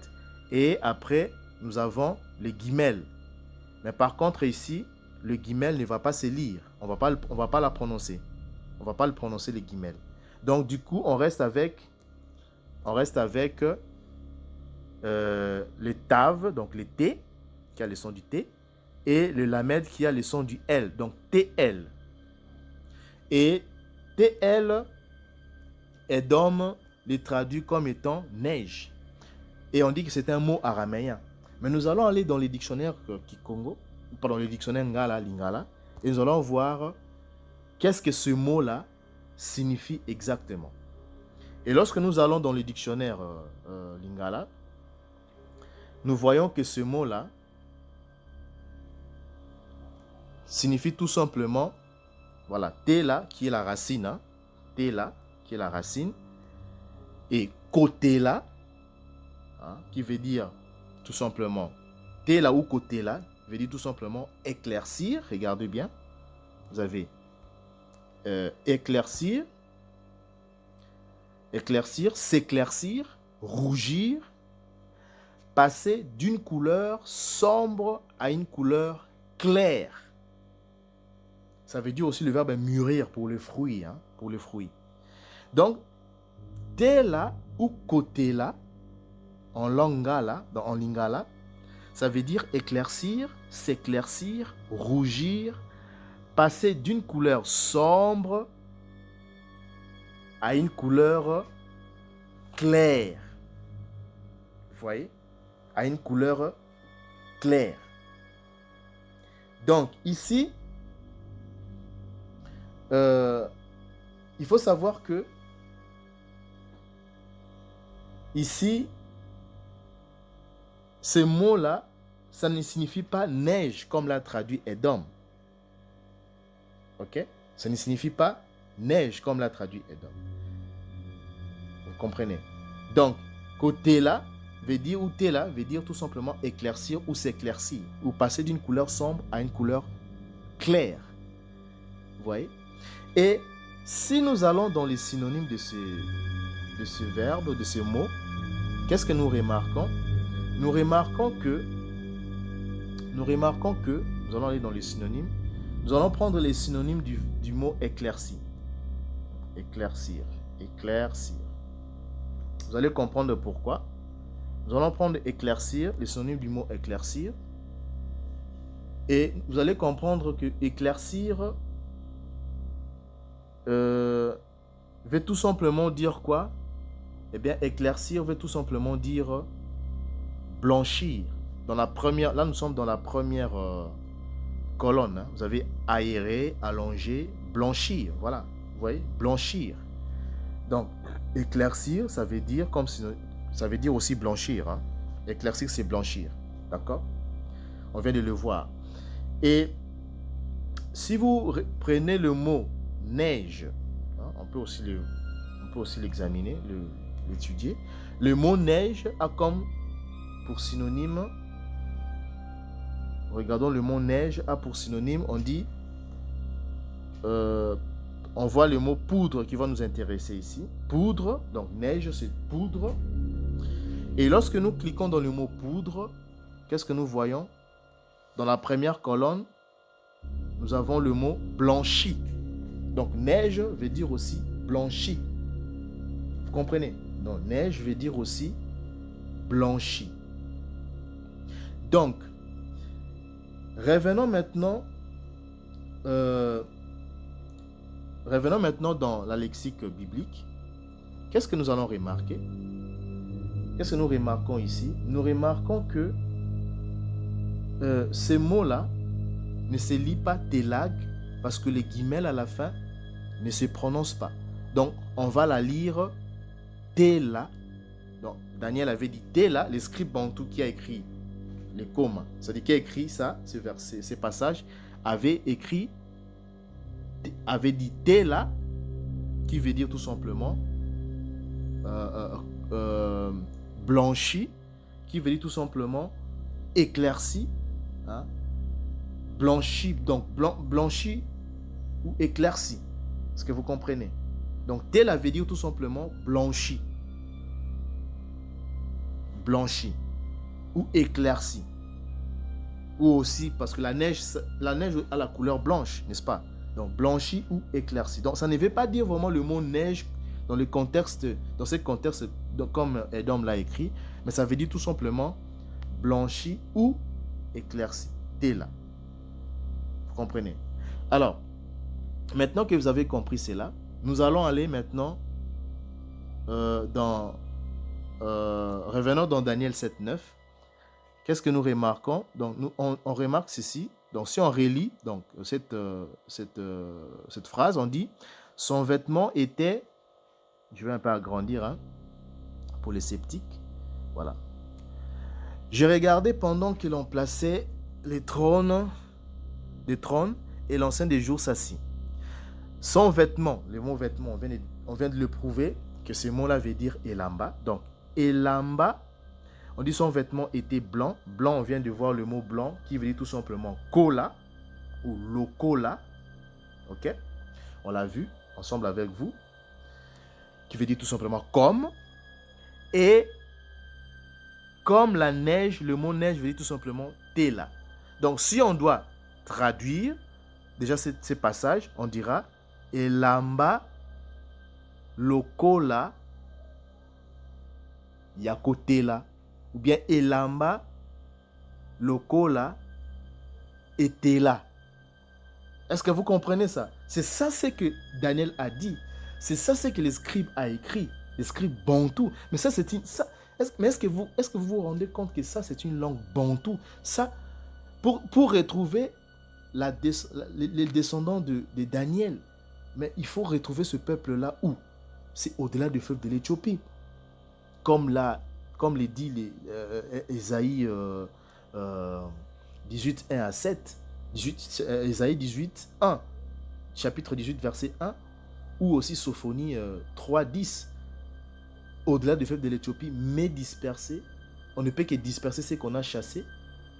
Et après, nous avons les guimel. Mais par contre, ici, le guimel ne va pas se lire. On va pas la prononcer. On ne va pas le prononcer, les guimel. Donc, du coup, on reste avec les taves, donc les T, qui a le son du T. et le lamed qui a le son du L, donc TL. Et TL, Edom les traduit comme étant neige. Et on dit que c'est un mot araméen. Mais nous allons aller dans les dictionnaires Kikongo, pardon, les dictionnaires Ngala, Lingala, et nous allons voir qu'est-ce que ce mot-là signifie exactement. Et lorsque nous allons dans le dictionnaire Lingala, nous voyons que ce mot-là signifie tout simplement, voilà, Tela qui est la racine, hein, Tela qui est la racine, et Kotela, hein, qui veut dire tout simplement, Tela ou Kotela, veut dire tout simplement éclaircir, regardez bien, vous avez éclaircir, s'éclaircir, rougir, passer d'une couleur sombre à une couleur claire. Ça veut dire aussi le verbe mûrir pour le fruit, hein, pour le fruit. Donc, Tela ou Kotela, en lingala, ça veut dire éclaircir, s'éclaircir, rougir, passer d'une couleur sombre à une couleur claire. Vous voyez? À une couleur claire. Donc, ici, il faut savoir que ici, ce mot-là, ça ne signifie pas neige comme l'a traduit Edom. Ok? Ça ne signifie pas neige comme l'a traduit Edom. Vous comprenez? Donc, côté là veut dire, ou Tela veut dire tout simplement éclaircir ou s'éclaircir, ou passer d'une couleur sombre à une couleur claire. Vous voyez? Et si nous allons dans les synonymes de ce verbe, de ce mot, qu'est-ce que nous remarquons? Nous remarquons que, nous allons aller dans les synonymes, nous allons prendre les synonymes du mot éclairci. Éclaircir, éclaircir. Vous allez comprendre pourquoi. Nous allons prendre éclaircir, les synonymes du mot éclaircir. Et vous allez comprendre que éclaircir veut tout simplement dire quoi? Eh bien, éclaircir veut tout simplement dire blanchir. Dans la première, là, nous sommes dans la première colonne. Hein. Vous avez aéré, allongé, blanchir. Voilà, vous voyez, blanchir. Donc, éclaircir, ça veut dire comme si, ça veut dire aussi blanchir. Hein. Éclaircir, c'est blanchir. D'accord? On vient de le voir. Et si vous prenez le mot neige, hein, on peut aussi l'examiner, l'étudier. Le mot neige a comme pour synonyme, regardons le mot neige a pour synonyme, on dit, on voit le mot poudre qui va nous intéresser ici. Poudre, donc neige c'est poudre. Et lorsque nous cliquons dans le mot poudre, qu'est-ce que nous voyons? Dans la première colonne, nous avons le mot blanchi. Donc neige veut dire aussi blanchi. Vous comprenez? Donc neige veut dire aussi blanchi. Donc, revenons maintenant dans la lexique biblique. Qu'est-ce que nous allons remarquer? Qu'est-ce que nous remarquons ici? Nous remarquons que ces mots-là ne se lit pas télag parce que les guillemets à la fin ne se prononcent pas. Donc, on va la lire Tela. Donc, Daniel avait dit Tela, le scribe bantou qui a écrit les commas, c'est-à-dire qui a écrit ça, ce verset, ces passages, avait dit Tela, qui veut dire tout simplement blanchi, qui veut dire tout simplement éclairci, hein? Blanchi, donc blanchi ou éclairci. Est-ce que vous comprenez? Donc Tela veut dire tout simplement blanchi. Blanchi ou éclairci. Ou aussi parce que la neige a la couleur blanche, n'est-ce pas? Donc blanchi ou éclairci. Donc ça ne veut pas dire vraiment le mot neige dans ce contexte comme Edom l'a écrit, mais ça veut dire tout simplement blanchi ou éclairci. Tela. comprenez? Alors, maintenant que vous avez compris cela, nous allons aller maintenant revenons dans Daniel 7.9. Qu'est-ce que nous remarquons? Donc, on remarque ceci. Donc, si on relit donc, cette phrase, on dit « Son vêtement était... » Je vais un peu agrandir hein, pour les sceptiques. Voilà. « Je regardais pendant que l'on plaçait les trônes et l'ancien des jours s'assit. Son vêtement, le mot vêtement, on vient de le prouver que ce mot-là veut dire Elamba. Donc, Elamba, on dit son vêtement était blanc. Blanc, on vient de voir le mot blanc qui veut dire tout simplement kola ou lokola. Ok? On l'a vu ensemble avec vous. Qui veut dire tout simplement comme. Et comme la neige, le mot neige veut dire tout simplement tela. Donc, si on doit traduire déjà ces passages, on dira Elamba lokola yakotela. Ou bien Elamba lokola etela. Est-ce que vous comprenez ça? C'est ça ce que Daniel a dit. C'est ça ce que les scribes a écrit. Les scribes bantou. Mais ça c'est une... est-ce que vous vous rendez compte que ça c'est une langue bantou? Ça, pour retrouver les descendants de Daniel, mais il faut retrouver ce peuple-là où? C'est au-delà du fleuve de l'Éthiopie. Comme le dit Ésaïe 18, 1 à 7, Ésaïe 18, 1, chapitre 18, verset 1, ou aussi Sophonie 3, 10, au-delà du fleuve de l'Éthiopie, mais dispersés. On ne peut que disperser ce qu'on a chassé.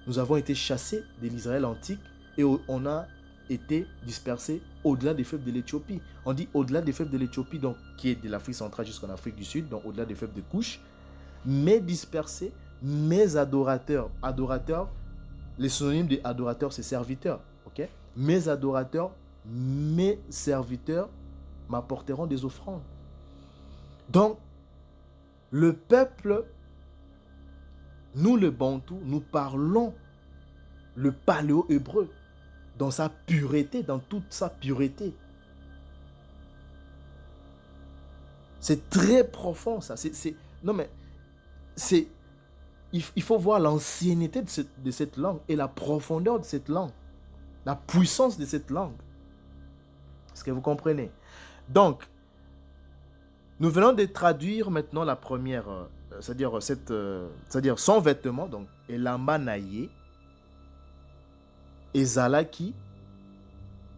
Nous avons été chassés de l'Israël antique et on a été dispersés au-delà des fleuves de l'Éthiopie. On dit au-delà des fleuves de l'Éthiopie, donc qui est de l'Afrique centrale jusqu'en Afrique du Sud, donc au-delà des fleuves de Couche, mais dispersés, mes adorateurs. Adorateurs, les synonymes de adorateurs, c'est serviteurs. Ok? Mes adorateurs, mes serviteurs m'apporteront des offrandes. Donc, le peuple, nous le Bantou, nous parlons le paléo-hébreu dans sa pureté, dans toute sa pureté. C'est très profond ça. Il faut voir l'ancienneté de cette langue et la profondeur de cette langue, la puissance de cette langue. Est-ce que vous comprenez? Donc, nous venons de traduire maintenant la première, c'est-à-dire son vêtement, donc elamba naye, ezalaki,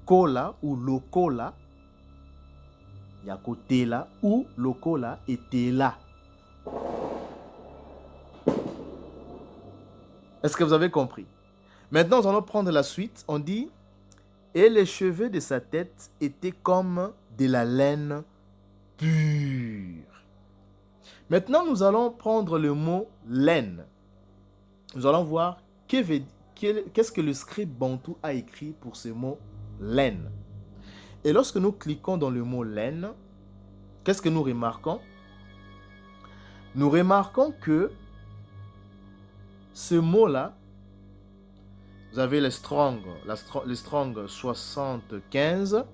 kola ou lokola, yakotela ou lokola etela. Est-ce que vous avez compris? Maintenant, nous allons prendre la suite. On dit, et les cheveux de sa tête étaient comme de la laine pure. Maintenant, nous allons prendre le mot laine. Nous allons voir qu'est-ce que le scribe bantou a écrit pour ce mot laine. Et lorsque nous cliquons dans le mot laine, qu'est-ce que nous remarquons? Nous remarquons que ce mot-là, vous avez le Strong 75,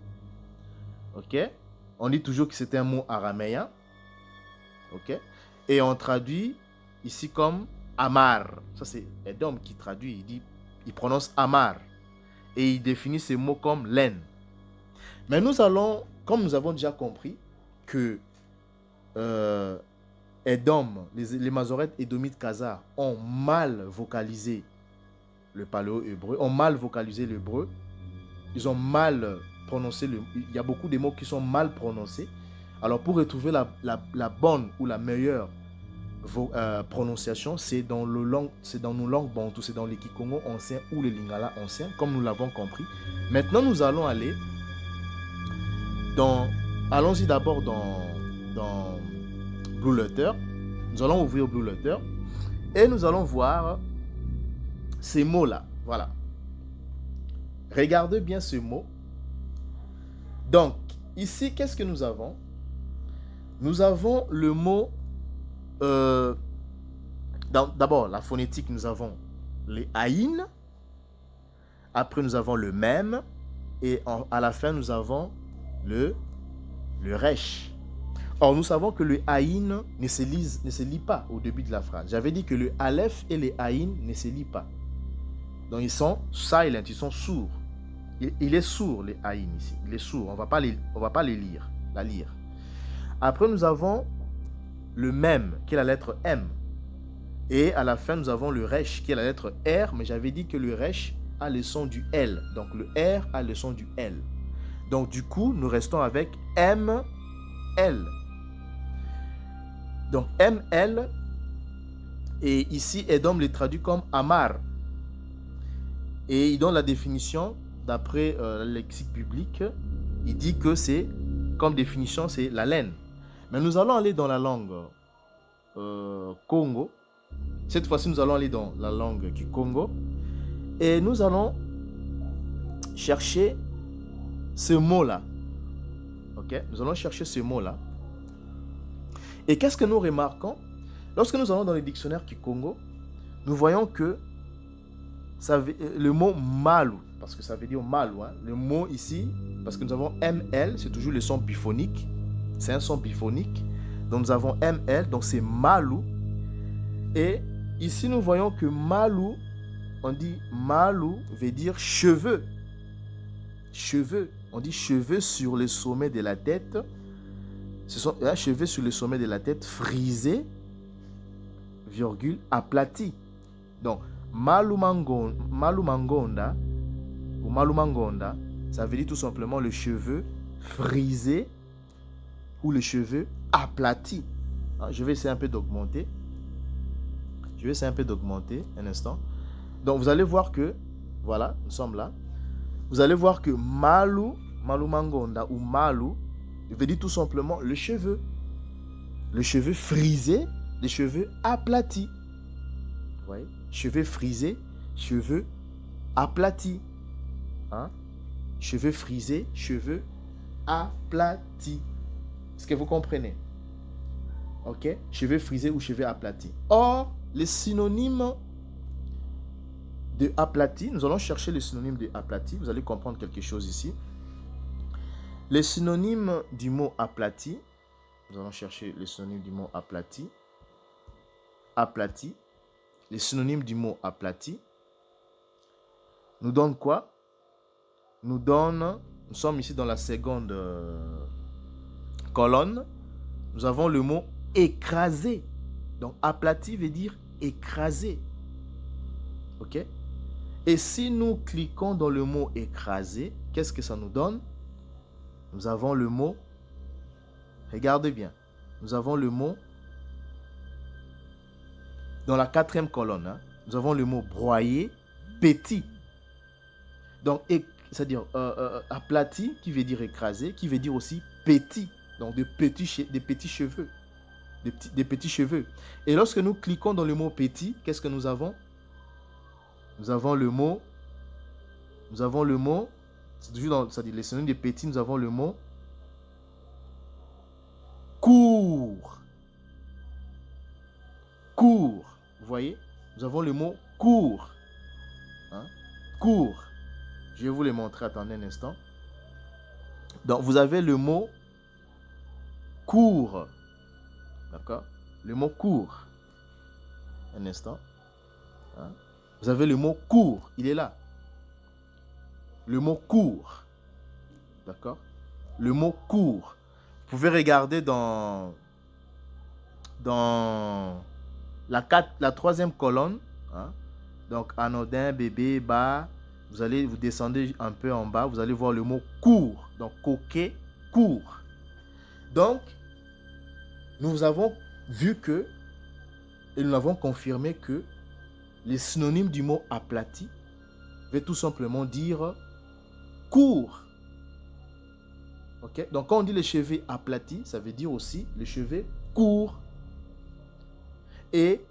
ok? On dit toujours que c'était un mot araméen, ok? Et on traduit ici comme Amar. Ça c'est Edom qui traduit, il prononce Amar. Et il définit ce mot comme laine. Mais nous allons, comme nous avons déjà compris, que Edom, les Mazorètes édomites khazars ont mal vocalisé le paléo-hébreu, ont mal vocalisé l'hébreu, ils ont mal prononcé, il y a beaucoup de mots qui sont mal prononcés. Alors pour retrouver la bonne ou la meilleure prononciation, c'est dans nos langues bantou, c'est dans les Kikongo anciens ou les Lingala anciens, comme nous l'avons compris. Maintenant nous allons aller allons-y d'abord dans Blue Letter. Nous allons ouvrir Blue Letter et nous allons voir ces mots-là. Voilà. Regardez bien ce mot. Donc, ici, qu'est-ce que nous avons? Nous avons le mot... d'abord, la phonétique, nous avons les haïn. Après, nous avons le même. Et à la fin, nous avons le resh. Or, nous savons que le aïn ne se lit pas au début de la phrase. J'avais dit que le aleph et le aïn ne se lient pas. Donc, ils sont silent, ils sont sourds. Il est sourd, le aïn ici. Il est sourd. On ne va pas la lire. Après, nous avons le même, qui est la lettre M. Et à la fin, nous avons le resh, qui est la lettre R. Mais j'avais dit que le resh a le son du L. Donc, le R a le son du L. Donc, du coup, nous restons avec M, L. Donc, M, L. Et ici, Edom les traduit comme Amar. Et il donne la définition, d'après le lexique biblique, il dit que c'est, comme définition, c'est la laine. Mais nous allons aller dans la langue Congo. Cette fois-ci, nous allons aller dans la langue Kikongo. Et nous allons chercher ce mot-là. Ok? Nous allons chercher ce mot-là. Et qu'est-ce que nous remarquons? Lorsque nous allons dans le dictionnaire Kikongo, nous voyons que le mot malou, parce que ça veut dire malou, hein, le mot ici, parce que nous avons ML, c'est toujours le son biphonique. C'est un son biphonique. Donc nous avons ML, donc c'est malou. Et ici, nous voyons que malou, on dit malou veut dire cheveux. Cheveux. On dit cheveux sur le sommet de la tête. Ce sont cheveux sur le sommet de la tête frisés, virgule, aplatis. Donc, malumangonda ou malumangonda, ça veut dire tout simplement le cheveu frisé ou le cheveu aplati. Je vais essayer un peu d'augmenter. Un instant. Donc, vous allez voir que, voilà, nous sommes là. Vous allez voir que malumangonda ou malu, veut dire tout simplement le cheveu. Le cheveu frisé, les cheveux aplatis. Vous voyez? Cheveux frisés, cheveux aplatis. Hein? Cheveux frisés, cheveux aplatis. Est-ce que vous comprenez? Ok? Cheveux frisés ou cheveux aplatis. Or, les synonymes de aplati, nous allons chercher les synonymes de aplati. Vous allez comprendre quelque chose ici. Les synonymes du mot aplati, nous allons chercher les synonymes du mot aplati. Aplati. Les synonymes du mot aplati nous donnent quoi? Nous sommes ici dans la seconde colonne. Nous avons le mot écrasé. Donc aplati veut dire écrasé. Ok? Et si nous cliquons dans le mot écrasé, qu'est-ce que ça nous donne? Nous avons le mot, regardez bien, nous avons le mot, dans la quatrième colonne, hein, nous avons le mot broyer, petit. Donc, c'est-à-dire aplati, qui veut dire écrasé, qui veut dire aussi petit. Donc, des petits cheveux. Des petits cheveux. Et lorsque nous cliquons dans le mot petit, qu'est-ce que nous avons? Nous avons le mot, c'est toujours dans, c'est-à-dire les synonymes de petit, nous avons le mot court. Court. Vous voyez? Nous avons le mot court. Hein? Court. Je vais vous le montrer. Attendez un instant. Donc, vous avez le mot court. D'accord? Le mot court. Un instant. Hein? Vous avez le mot court. Il est là. Le mot court. D'accord? Le mot court. Vous pouvez regarder dans la troisième colonne. Hein? Donc, anodin, bébé, bas. Vous descendez un peu en bas. Vous allez voir le mot court. Donc, coquet, court. Donc, nous avons vu que, et nous avons confirmé que les synonymes du mot aplati veut tout simplement dire court. Ok? Donc, quand on dit les cheveux aplatis, ça veut dire aussi les cheveux courts. Et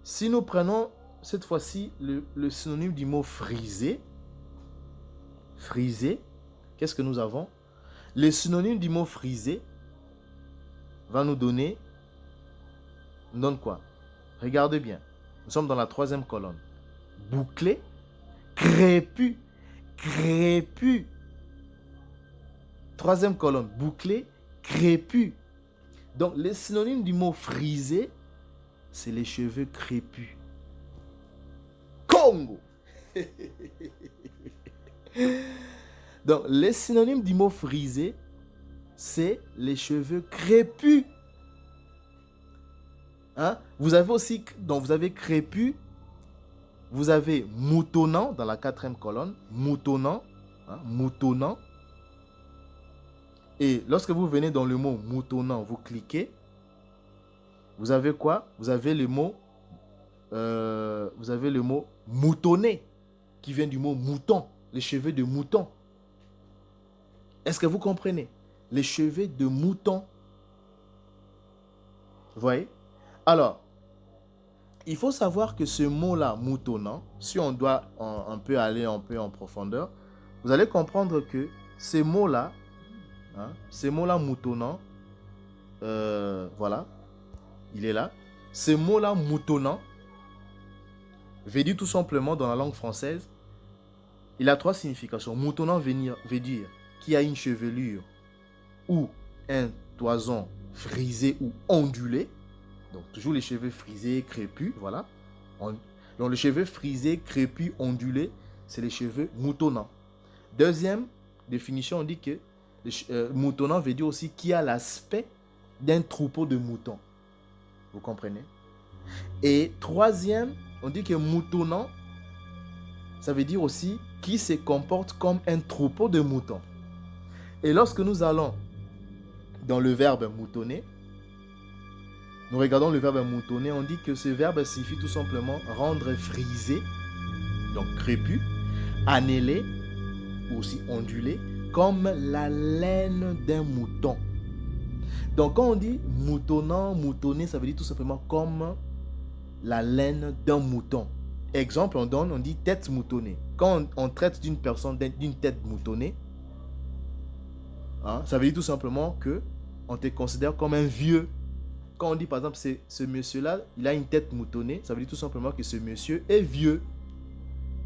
si nous prenons cette fois-ci le synonyme du mot frisé, qu'est-ce que nous avons? Le synonyme du mot frisé va nous donne quoi? Regardez bien. Nous sommes dans la troisième colonne. Bouclé, crépus, crépus. Troisième colonne, bouclé, crépus. Donc, les synonymes du mot frisé, c'est les cheveux crépus. Congo. Donc, les synonymes du mot frisé, c'est les cheveux crépus. Hein? Vous avez aussi, donc vous avez crépus, vous avez moutonnant dans la quatrième colonne, moutonnant, hein, moutonnant. Et lorsque vous venez dans le mot moutonnant, vous cliquez, vous avez quoi? Vous avez le mot moutonné, qui vient du mot mouton, les cheveux de mouton. Est-ce que vous comprenez? Les cheveux de mouton. Vous voyez? Alors, il faut savoir que ce mot-là, moutonnant, si on doit un peu aller un peu en profondeur, vous allez comprendre que ces mots-là, hein, ces mots-là moutonnant, voilà, il est là. Ce mot-là moutonnant veut dire tout simplement dans la langue française, il a trois significations. Moutonnant veut dire qui a une chevelure ou un toison frisé ou ondulé. Donc, toujours les cheveux frisés, crépus, voilà. Donc, les cheveux frisés, crépus, ondulés, c'est les cheveux moutonnants. Deuxième définition, on dit que moutonnant veut dire aussi qui a l'aspect d'un troupeau de moutons. Vous comprenez? Et troisième, on dit que moutonnant, ça veut dire aussi qui se comporte comme un troupeau de moutons. Et lorsque nous allons dans le verbe moutonner, nous regardons le verbe moutonner, on dit que ce verbe signifie tout simplement rendre frisé, donc crépus, annelé, ou aussi ondulé, comme la laine d'un mouton. Donc quand on dit moutonnant, moutonner, ça veut dire tout simplement comme la laine d'un mouton. Exemple, on dit tête moutonnée. Quand on traite d'une personne d'une tête moutonnée, hein, ça veut dire tout simplement que on te considère comme un vieux. Quand on dit par exemple, ce monsieur-là, il a une tête moutonnée, ça veut dire tout simplement que ce monsieur est vieux.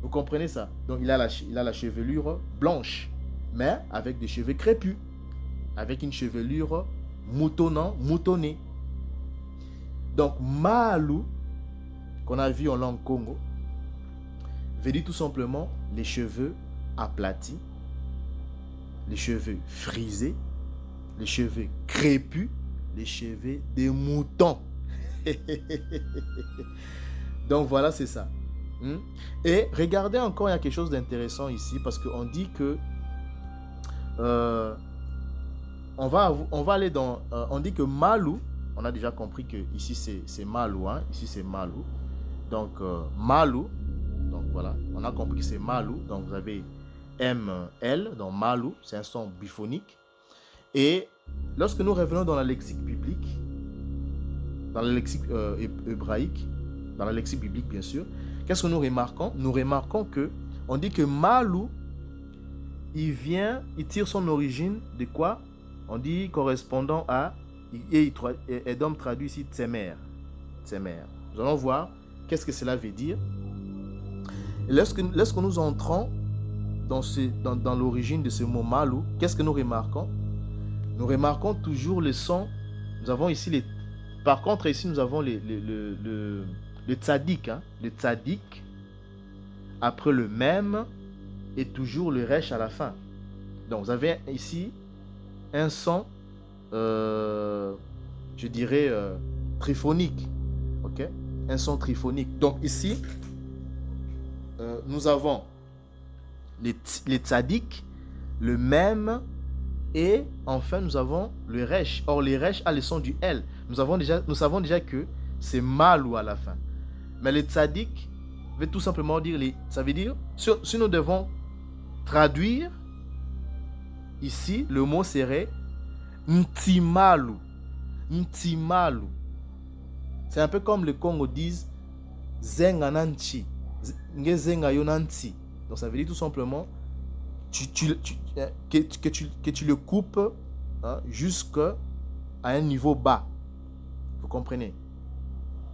Vous comprenez ça? Donc il a la chevelure blanche, mais avec des cheveux crépus, avec une chevelure moutonnée. Donc Maalu, qu'on a vu en langue Congo, veut dire tout simplement les cheveux aplatis, les cheveux frisés, les cheveux crépus, les cheveux des moutons. Donc voilà, c'est ça. Et regardez encore, il y a quelque chose d'intéressant ici, parce qu'on dit que on va aller dans on dit que Maalu, on a déjà compris que ici c'est Maalu, hein, ici c'est Maalu. Donc Maalu, donc voilà, on a compris que c'est Maalu. Donc vous avez ML, donc Maalu, c'est un son biphonique. Et lorsque nous revenons dans la lexique biblique, dans le lexique hébraïque, dans le lexique biblique bien sûr, qu'est-ce que nous remarquons? Nous remarquons que on dit que Maalu, il tire son origine de quoi? On dit correspondant à, et Edom traduit ici Tsemer. Nous allons voir qu'est-ce que cela veut dire. Et lorsque nous entrons dans l'origine de ce mot Maalu, qu'est-ce que nous remarquons? Nous remarquons toujours le son. Nous avons ici par contre ici nous avons le tzadik, hein, le tzadik après le même et toujours le resh à la fin. Donc vous avez ici un son je dirais triphonique, ok, un son triphonique. Donc ici nous avons les tzaddik, le même, et enfin nous avons le resh. Or le resh a le son du L. Nous savons déjà que c'est Maalu à la fin. Mais le tzaddik veut tout simplement dire ça veut dire si nous devons traduire ici, le mot serait Ntimalu. Ntimalu. C'est un peu comme le Congo disent Zengananchi. Ngezengayonanti. Donc ça veut dire tout simplement que tu le coupes, hein, jusqu'à un niveau bas. Vous comprenez?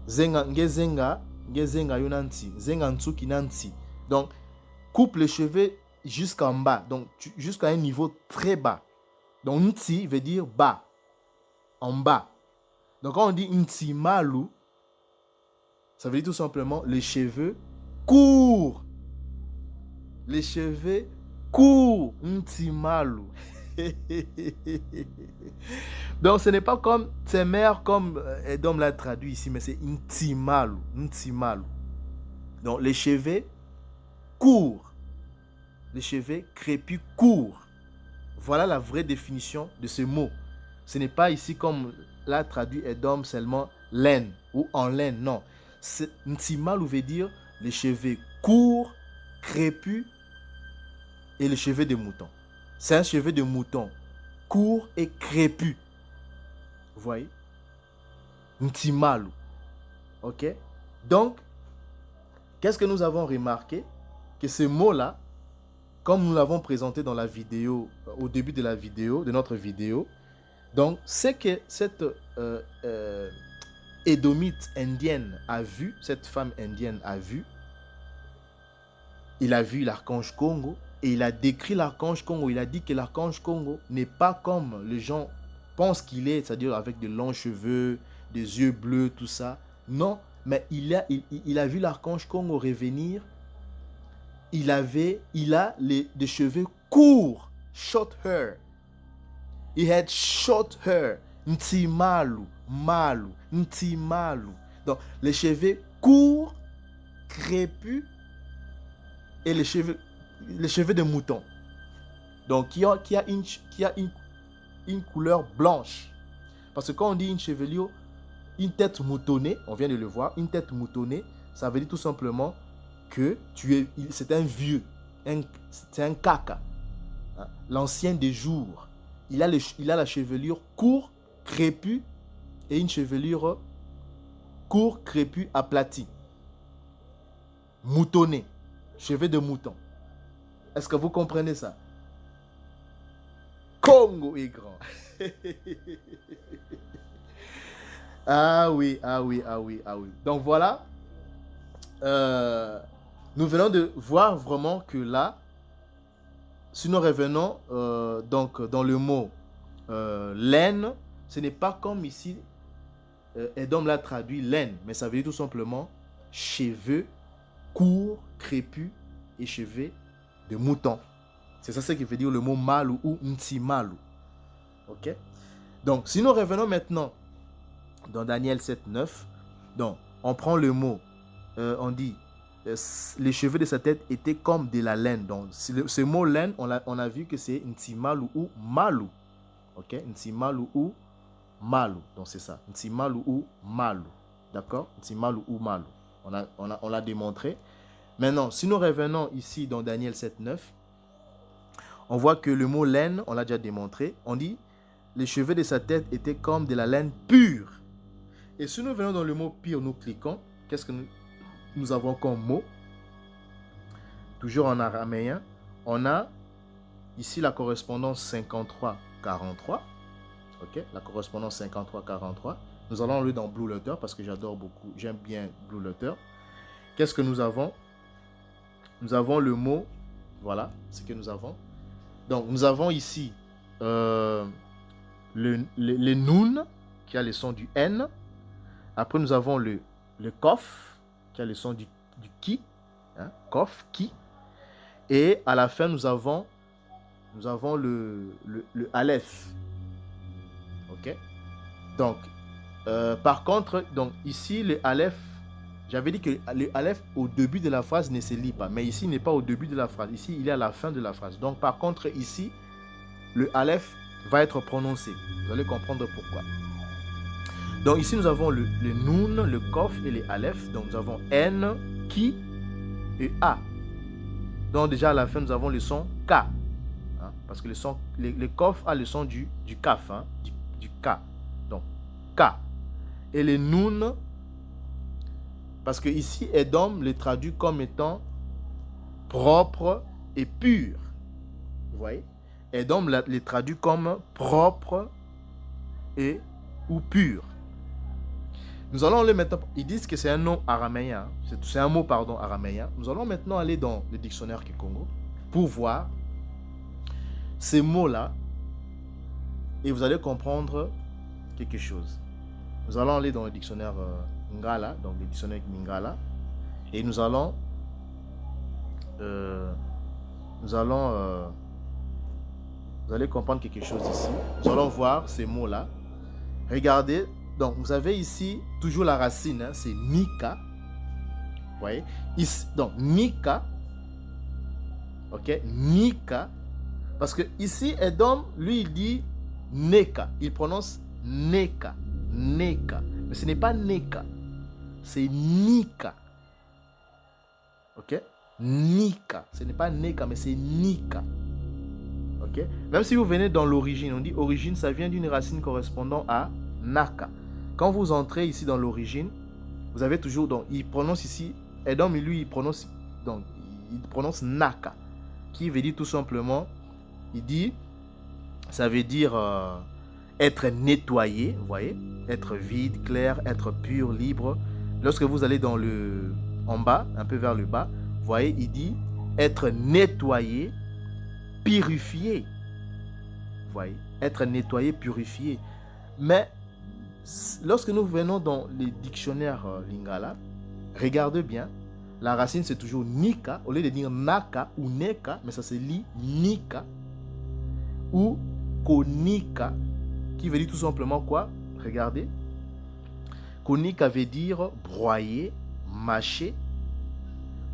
Ngezengayonanti. Zengantsuki nanti. Donc coupe les cheveux jusqu'en bas, donc jusqu'à un niveau très bas. Donc Ntsi veut dire bas, en bas. Donc quand on dit Ntsi Malu, ça veut dire tout simplement les cheveux courts. Les cheveux courts, Ntsi Malu. Donc ce n'est pas comme ses mères comme Edom l'a traduit ici, mais c'est Ntsi Malu, Ntsi Malu. Donc les cheveux courts, les cheveux crépus courts. Voilà la vraie définition de ce mot. Ce n'est pas ici comme l'a traduit Edom seulement laine ou en laine, non. Ntsi Malu veut dire les cheveux courts, crépus et les cheveux de mouton. C'est un cheveu de mouton court et crépus. Vous voyez? Ntsi Malu. Ok? Donc, qu'est-ce que nous avons remarqué? Que ce mot-là, comme nous l'avons présenté dans la vidéo, au début de la vidéo, de notre vidéo, donc c'est que cette Édomite indienne a vu, cette femme indienne a vu, il a vu l'archange Congo et il a décrit l'archange Congo. Il a dit que l'archange Congo n'est pas comme les gens pensent qu'il est, c'est-à-dire avec de longs cheveux, des yeux bleus, tout ça. Non, mais il a vu l'archange Congo revenir. Il a des cheveux courts, short hair. He had short hair. Ntsi Malu, Malu, Ntsi Malu. Donc, les cheveux courts, crépus, et les cheveux de mouton. Donc, qui a une couleur blanche. Parce que quand on dit une chevelure, une tête moutonnée, on vient de le voir, une tête moutonnée, ça veut dire tout simplement que c'est un vieux, c'est un caca, hein, l'ancien des jours. Il a la chevelure court, crépue, et une chevelure court, crépue, aplatie. Moutonné, cheveux de mouton. Est-ce que vous comprenez ça? Congo est grand. Ah oui. Donc voilà. Nous venons de voir vraiment que là, si nous revenons donc dans le mot laine, ce n'est pas comme ici, Edom l'a traduit laine, mais ça veut dire tout simplement cheveux courts, crépus et cheveux de mouton. C'est ça ce qui veut dire le mot Malu ou Ntsi Malu. Ok? Donc, si nous revenons maintenant dans Daniel 7.9, donc on prend le mot, on dit les cheveux de sa tête étaient comme de la laine. Donc, ce mot laine, on a vu que c'est Ntsi Malu ou Malu. Ok? Ntsi Malu ou Malu. Donc, c'est ça. Ntsi Malu ou Malu. D'accord? Ntsi Malu ou Malu. On l'a démontré. Maintenant, si nous revenons ici dans Daniel 7.9, on voit que le mot laine, on l'a déjà démontré. On dit les cheveux de sa tête étaient comme de la laine pure. Et si nous venons dans le mot pur, nous cliquons. Qu'est-ce que nous avons comme mot? Toujours en araméen. On a ici la correspondance 53-43. Ok, la correspondance 53-43. Nous allons le dans Blue Letter parce que j'aime bien Blue Letter. Qu'est-ce que nous avons? Nous avons le mot, voilà ce que nous avons. Donc, nous avons ici le Nun, qui a le son du N. Après, nous avons le Kof, qui a le son du Ki. Hein, Kof, Ki. Et à la fin, nous avons le Aleph. Ok? Donc, par contre, donc, ici, le Aleph, j'avais dit que le Aleph au début de la phrase ne se lit pas. Mais ici, il n'est pas au début de la phrase. Ici, il est à la fin de la phrase. Donc, par contre, ici, le Aleph va être prononcé. Vous allez comprendre pourquoi. Donc, ici, nous avons le Nun, le Kof et le Aleph. Donc, nous avons N, Ki et A. Donc, déjà, à la fin, nous avons le son K. Hein, parce que le Kof a le son du Kaf, hein, du K. Donc, K. Et le Nun... Parce que ici, Edom le traduit comme étant propre et pur. Vous voyez? Edom le traduit comme propre et ou pur. Nous allons le mettre. Ils disent que c'est un nom araméen. C'est un mot, pardon, araméen. Nous allons maintenant aller dans le dictionnaire Kikongo. pour voir ces mots-là et vous allez comprendre quelque chose. Nous allons aller dans le dictionnaire Ngala, donc le dictionnaire Ngala, et vous allez comprendre quelque chose ici. Nous allons voir ces mots-là. Regardez, donc vous avez ici toujours la racine, hein, c'est Nika. Vous voyez ici, donc Nika, ok, Nika, parce que ici Edom, lui il dit Neka, il prononce Neka, Neka, mais ce n'est pas Neka, c'est Nika, ok, Nika, ce n'est pas Neka, mais c'est Nika, ok. Même si vous venez dans l'origine, on dit origine, ça vient d'une racine correspondant à Naka. Quand vous entrez ici dans l'origine, vous avez toujours, donc il prononce ici, Edom, lui il prononce Naka, qui veut dire tout simplement, il dit, ça veut dire être nettoyé, vous voyez, être vide, clair, être pur, libre. Lorsque vous allez en bas, un peu vers le bas, vous voyez, il dit être nettoyé, purifié. Vous voyez, être nettoyé, purifié. Mais lorsque nous venons dans les dictionnaires Lingala, regardez bien, la racine c'est toujours Nika, au lieu de dire Naka ou Neka, mais ça se lit Nika ou Konika, qui veut dire tout simplement quoi? Regardez. Konika veut dire broyer, mâcher,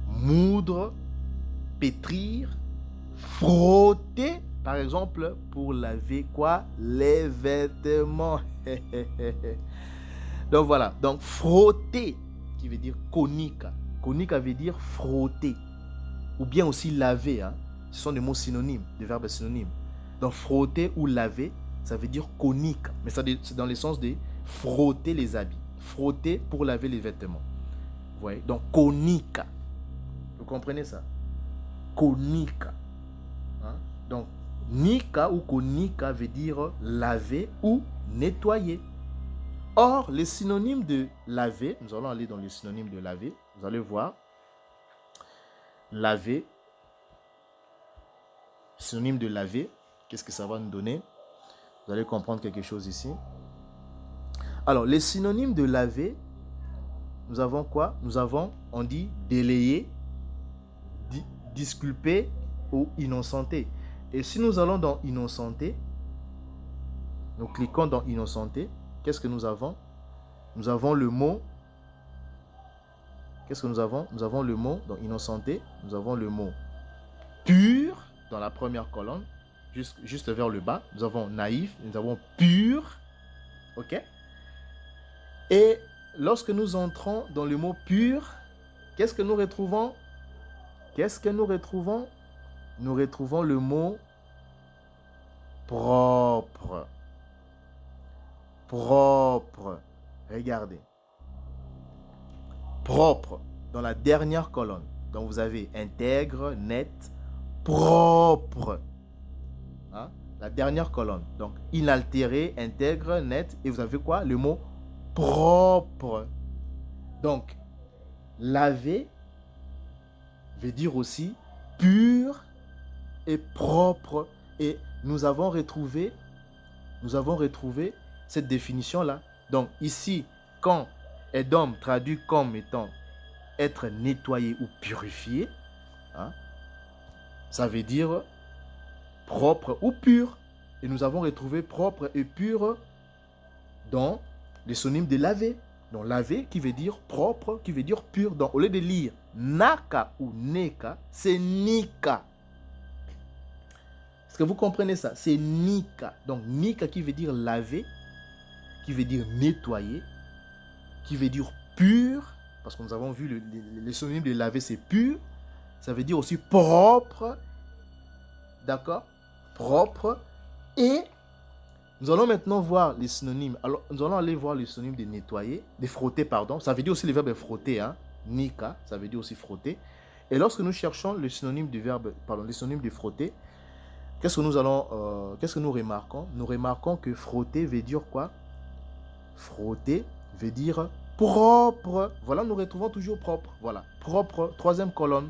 moudre, pétrir, frotter, par exemple, pour laver quoi? Les vêtements. Donc voilà, donc frotter, qui veut dire konika. Konika veut dire frotter, ou bien aussi laver, hein. Ce sont des mots synonymes, des verbes synonymes. Donc frotter ou laver, ça veut dire konika, mais c'est dans le sens de frotter les habits, frotter pour laver les vêtements. Vous voyez, donc konika, vous comprenez ça? Konika, hein? Donc nika ou konika veut dire laver ou nettoyer. Or, les synonymes de laver, nous allons aller dans les synonymes de laver, vous allez voir, laver, synonyme de laver, qu'est-ce que ça va nous donner? Vous allez comprendre quelque chose ici. Alors, les synonymes de laver, nous avons quoi? Nous avons, on dit, délayer, disculper ou innocenté. Et si nous allons dans innocenté, nous cliquons dans innocenté, qu'est-ce que nous avons? Nous avons le mot. Qu'est-ce que nous avons? Nous avons le mot dans innocenté. Nous avons le mot pur dans la première colonne, juste vers le bas. Nous avons naïf, nous avons pur. Ok? Et lorsque nous entrons dans le mot pur, qu'est-ce que nous retrouvons? Qu'est-ce que nous retrouvons? Nous retrouvons le mot propre. Propre. Regardez. Propre. Dans la dernière colonne. Donc vous avez intègre, net, propre. Hein? La dernière colonne. Donc inaltéré, intègre, net. Et vous avez quoi? Le mot propre. Donc laver veut dire aussi pur et propre. Et nous avons retrouvé cette définition-là. Donc ici, quand Edom traduit comme étant être nettoyé ou purifié, hein, ça veut dire propre ou pur. Et nous avons retrouvé propre et pur dans les synonymes de laver. Donc laver qui veut dire propre, qui veut dire pur. Donc au lieu de lire naka ou neka, c'est nika. Est-ce que vous comprenez ça? C'est nika. Donc nika qui veut dire laver, qui veut dire nettoyer, qui veut dire pur, parce que nous avons vu les synonymes de laver, c'est pur. Ça veut dire aussi propre. D'accord? Propre. Et nous allons maintenant voir les synonymes. Alors, nous allons aller voir les synonymes de nettoyer, de frotter, pardon. Ça veut dire aussi le verbe frotter, hein. Nika, ça veut dire aussi frotter. Et lorsque nous cherchons le synonyme du verbe, pardon, les synonymes de frotter, qu'est-ce que nous remarquons? Nous remarquons que frotter veut dire quoi? Frotter veut dire propre. Voilà, nous retrouvons toujours propre. Voilà, propre, troisième colonne.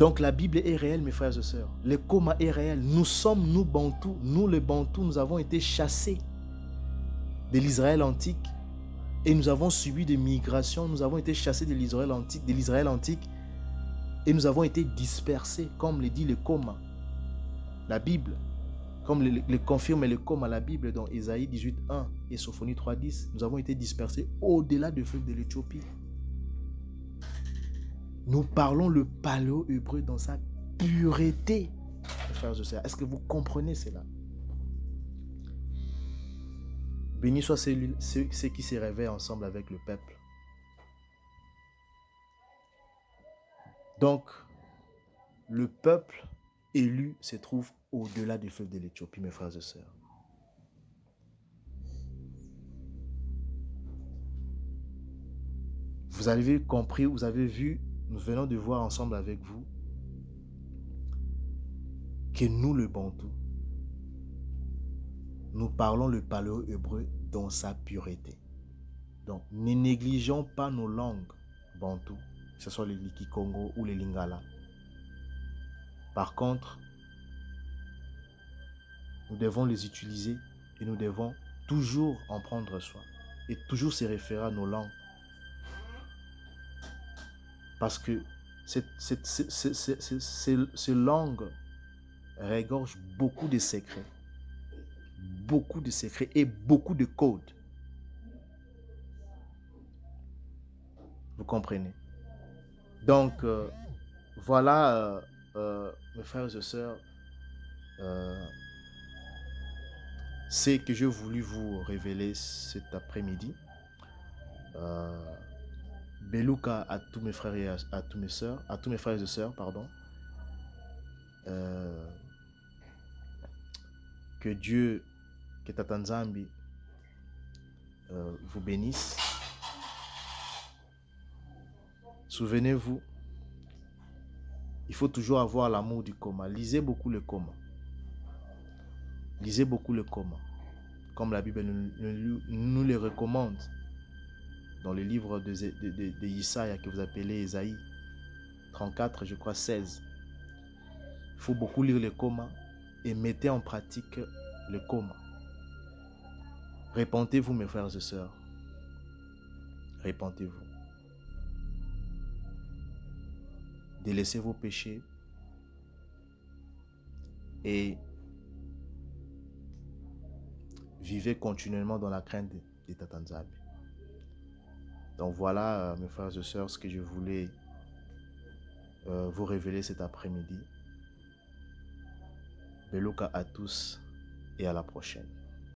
Donc la Bible est réelle, mes frères et sœurs. Le coma est réel. Nous sommes, nous Bantous, nous les Bantous, nous avons été chassés de l'Israël antique et nous avons subi des migrations. Nous avons été chassés de l'Israël antique et nous avons été dispersés, comme le dit le coma. La Bible, comme le confirme le coma, la Bible dans Ésaïe 18:1 et Sophonie 3:10, nous avons été dispersés au-delà du fleuve de l'Éthiopie. Nous parlons le paléo-hébreu dans sa pureté, mes frères et sœurs. Est-ce que vous comprenez cela? Béni soit ceux qui se réveillent ensemble avec le peuple. Donc, le peuple élu se trouve au-delà du fleuve de l'Éthiopie, mes frères et sœurs. Vous avez compris, vous avez vu, nous venons de voir ensemble avec vous que nous, le Bantou, nous parlons le paléo-hébreu dans sa pureté. Donc, ne négligeons pas nos langues Bantou, que ce soit les Likikongo ou les Lingala. Par contre, nous devons les utiliser et nous devons toujours en prendre soin et toujours se référer à nos langues. Parce que ces langues regorgent beaucoup de secrets et beaucoup de codes. Vous comprenez? Donc, voilà, mes frères et sœurs, c'est que j'ai voulu vous révéler cet après-midi. Beluka à tous mes frères et à tous mes frères et sœurs, pardon. Que Dieu, que Tata Nzambi vous bénisse. Souvenez-vous, il faut toujours avoir l'amour du coma. Lisez beaucoup le coma. Lisez beaucoup le coma. Comme la Bible nous le recommande. Dans le livre de Isaïe que vous appelez Ésaïe 34, je crois 16. Il faut beaucoup lire le coma et mettez en pratique le coma. Repentez-vous, mes frères et sœurs. Repentez-vous. Délaissez vos péchés et vivez continuellement dans la crainte de Tata Nzambi. Donc voilà, mes frères et sœurs, ce que je voulais vous révéler cet après-midi. Beluka à tous et à la prochaine.